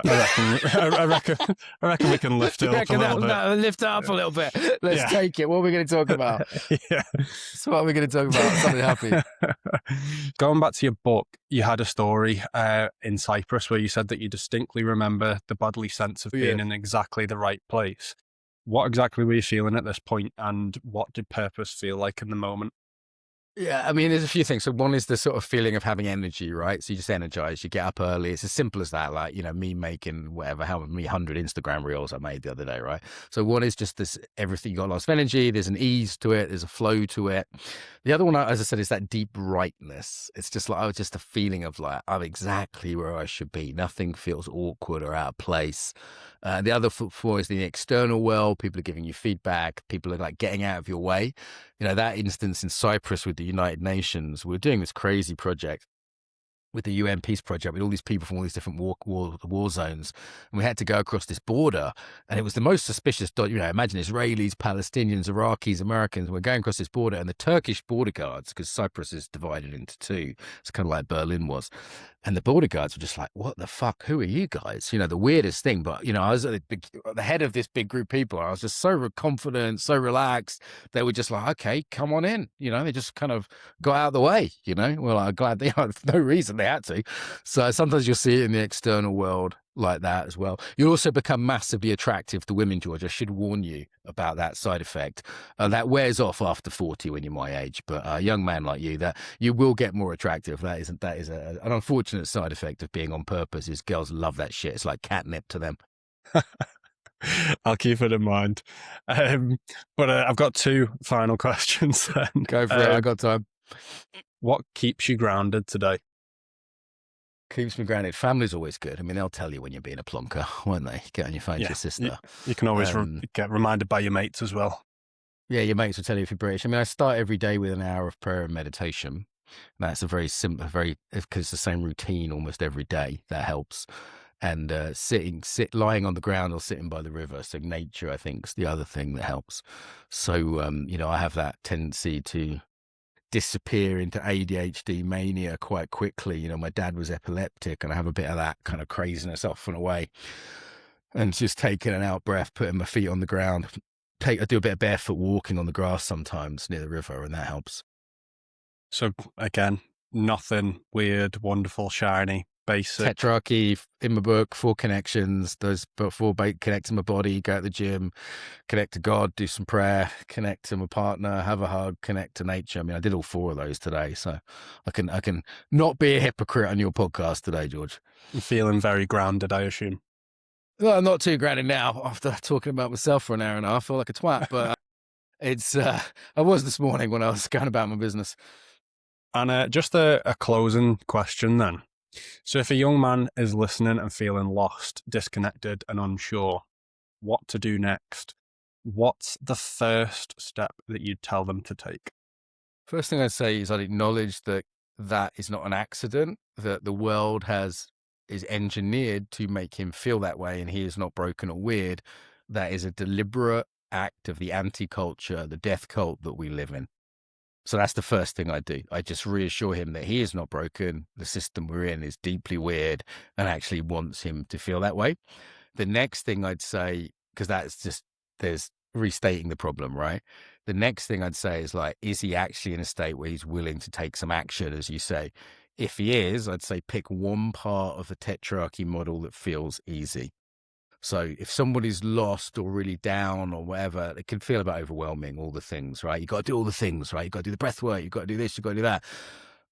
reckon we can lift it up a little bit. Lift it up a little bit. Let's take it. What are we going to talk about? Yeah. So what are we going to talk about? Something happy. Going back to your book, you had a story in Cyprus where you said that you distinctly remember the bodily sense of being in exactly the right place. What exactly were you feeling at this point, and what did purpose feel like in the moment? Yeah, I mean, there's a few things. So one is the sort of feeling of having energy, right? So you just energize, you get up early. It's as simple as that. Like, me making how many 100 Instagram reels I made the other day, right? So one is just this, everything, you got lots of energy. There's an ease to it. There's a flow to it. The other one, as I said, is that deep rightness. It's just like, just a feeling of like, I'm exactly where I should be. Nothing feels awkward or out of place. The other four is the external world. People are giving you feedback. People are like getting out of your way. That instance in Cyprus with the United Nations, we were doing this crazy project. with the UN peace project, with all these people from all these different war zones, and we had to go across this border, and it was the most suspicious. Imagine Israelis, Palestinians, Iraqis, Americans. We're going across this border, and the Turkish border guards, because Cyprus is divided into two, it's kind of like Berlin was, and the border guards were just like, "What the fuck? Who are you guys?" The weirdest thing. But I was at the head of this big group of people. I was just so confident, so relaxed. They were just like, "Okay, come on in." They just kind of got out of the way. Well, I'm glad they had no reason they had to. So sometimes you'll see it in the external world like that as well. You'll also become massively attractive to women, George. I should warn you about that side effect. That wears off after 40 when you're my age, but a young man like you, that you will get more attractive. That is an unfortunate side effect of being on purpose. Is girls love that shit. It's like catnip to them. I'll keep it in mind. But I've got two final questions then. Go for it. I got time. What keeps you grounded today? Keeps me grounded. Family's always good. I mean, they'll tell you when you're being a plonker, won't they? Get on your phone to your sister. You can always get reminded by your mates as well. Yeah, your mates will tell you if you're British. I mean, I start every day with an hour of prayer and meditation. That's a very simple, because it's the same routine almost every day. That helps. And lying on the ground or sitting by the river. So nature, I think, is the other thing that helps. So, I have that tendency to disappear into ADHD mania quite quickly. My dad was epileptic, and I have a bit of that kind of craziness off and away. And just taking an out breath, putting my feet on the ground. I do a bit of barefoot walking on the grass sometimes near the river, and that helps. So again, nothing weird, wonderful, shiny, basic. Tetrarchy in my book, 4 connections. Those 4 connect to my body, go to the gym, connect to God, do some prayer, connect to my partner, have a hug, connect to nature. I mean, I did all 4 of those today, so I can not be a hypocrite on your podcast today, George. I'm feeling very grounded, I assume. Well, I'm not too grounded now after talking about myself for an hour and a half. I feel like a twat, but I was this morning when I was going about my business. And just a closing question then. So if a young man is listening and feeling lost, disconnected and unsure, what to do next? What's the first step that you'd tell them to take? First thing I'd say is I'd acknowledge that is not an accident, that the world is engineered to make him feel that way, and he is not broken or weird. That is a deliberate act of the anti-culture, the death cult that we live in. So that's the first thing I do. I just reassure him that he is not broken. The system we're in is deeply weird and actually wants him to feel that way. The next thing I'd say, because there's restating the problem, right? The next thing I'd say is is he actually in a state where he's willing to take some action, as you say? If he is, I'd say pick one part of the tetrarchy model that feels easy. So if somebody's lost or really down or whatever, it can feel about overwhelming, all the things, right? You got to do all the things, right? You got to do the breath work. You got to do this. You got to do that.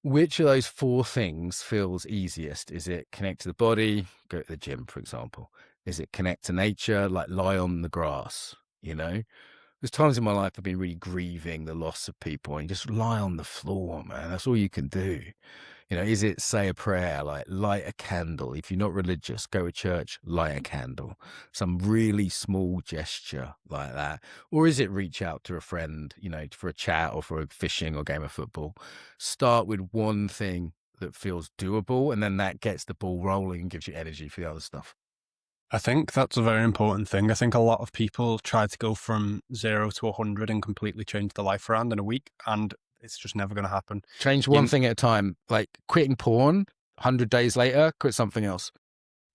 Which of those 4 things feels easiest? Is it connect to the body? Go to the gym, for example. Is it connect to nature? Like lie on the grass, There's times in my life I've been really grieving the loss of people, and you just lie on the floor, man. That's all you can do. Is it say a prayer, like light a candle? If you're not religious, go to church, light a candle. Some really small gesture like that. Or is it reach out to a friend, for a chat or for a fishing or game of football? Start with one thing that feels doable, and then that gets the ball rolling and gives you energy for the other stuff. I think that's a very important thing. I think a lot of people try to go from 0 to 100 and completely change their life around in a week, and it's just never going to happen. Change one thing at a time, like quitting porn, 100 days later, quit something else.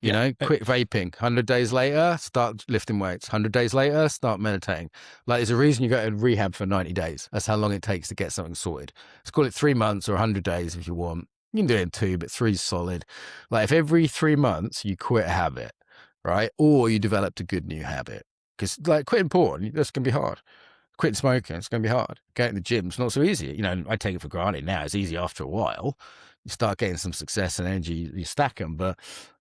Quit vaping. 100 days later, start lifting weights. 100 days later, start meditating. There's a reason you go to rehab for 90 days. That's how long it takes to get something sorted. Let's call it 3 months or 100 days if you want. You can do it in 2, but 3 is solid. If every 3 months you quit a habit, right? Or you developed a good new habit. Because quitting porn, that's going to be hard. Quitting smoking, it's going to be hard. Going to the gym, it's not so easy. I take it for granted now. It's easy after a while. You start getting some success and energy, you stack them. But,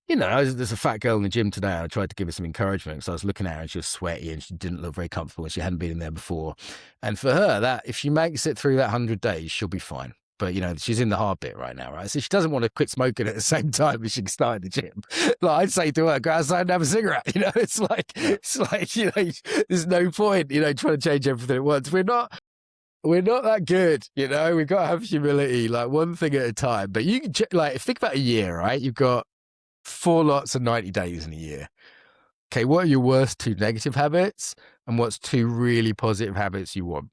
there's a fat girl in the gym today. And I tried to give her some encouragement. So I was looking at her and she was sweaty and she didn't look very comfortable and she hadn't been in there before. And for her, if she makes it through that 100 days, she'll be fine. But, she's in the hard bit right now, right? So she doesn't want to quit smoking at the same time as she can start in the gym. I'd say to her, go outside and have a cigarette. It's like, there's no point, trying to change everything at once. we're not that good, you know. We've got to have humility, like one thing at a time. But you can like think about a year, right? You've got 4 lots of 90 days in a year. Okay, what are your worst 2 negative habits, and what's 2 really positive habits you want?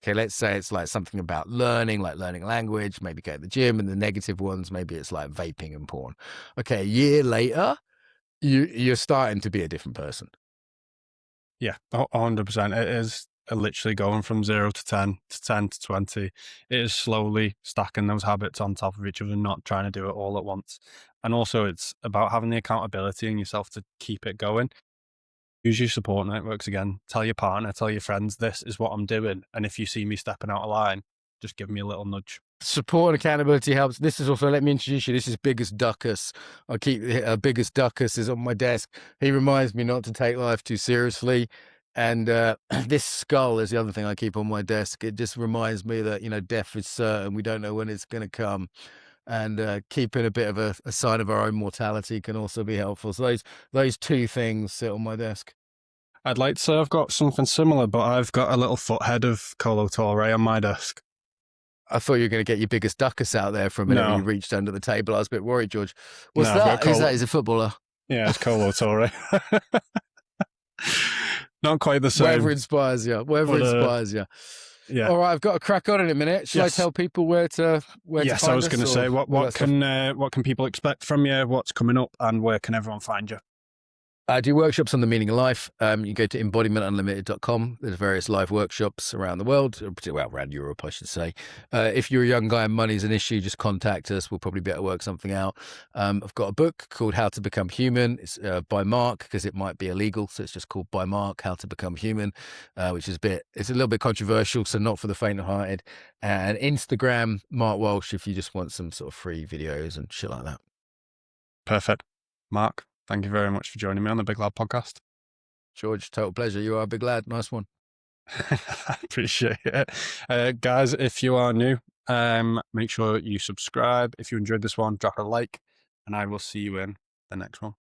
Okay, let's say it's like something about learning, like learning language, maybe go to the gym, and the negative ones, maybe it's like vaping and porn. Okay, a year later, you're starting to be a different person. Yeah, 100%. It is literally going from 0 to 10 to 10 to 20. It is slowly stacking those habits on top of each other, not trying to do it all at once. And also, it's about having the accountability in yourself to keep it going. Use your support networks again. Tell your partner, tell your friends, this is what I'm doing. And if you see me stepping out of line, just give me a little nudge. Support and accountability helps. This is also, let me introduce you. This is Biggest Duckus. I keep Biggest Duckus is on my desk. He reminds me not to take life too seriously. And this skull is the other thing I keep on my desk. It just reminds me that, you know, death is certain. We don't know when it's going to come. And keeping a bit of a sign of our own mortality can also be helpful. So those 2 things sit on my desk. I'd like to say I've got something similar, but I've got a little foot-head of Colo Torre on my desk. I thought you were going to get your Biggest Duckus out there for a minute when you reached under the table. I was a bit worried, George. What's that? Who's that? He's a footballer. Yeah, it's Colo Torre. Not quite the same. Whatever inspires you. Whatever inspires you. Yeah. All right, I've got to crack on in a minute. Shall I tell people where to find us? Yes, I was going to say, what can people expect from you? What's coming up, and where can everyone find you? I do workshops on the meaning of life. You go to embodimentunlimited.com. There's various live workshops around the world, well, around Europe, I should say. If you're a young guy and money's an issue, just contact us. We'll probably be able to work something out. I've got a book called How to Become Human. It's by Mark, because it might be illegal. So it's just called by Mark, How to Become Human, which is it's a little bit controversial, so not for the faint of hearted. And Instagram, Mark Walsh, if you just want some sort of free videos and shit like that. Perfect. Mark, thank you very much for joining me on the Big Lad podcast. George, total pleasure. You are a big lad. Nice one. I appreciate it. Guys, if you are new, make sure you subscribe. If you enjoyed this one, drop a like, and I will see you in the next one.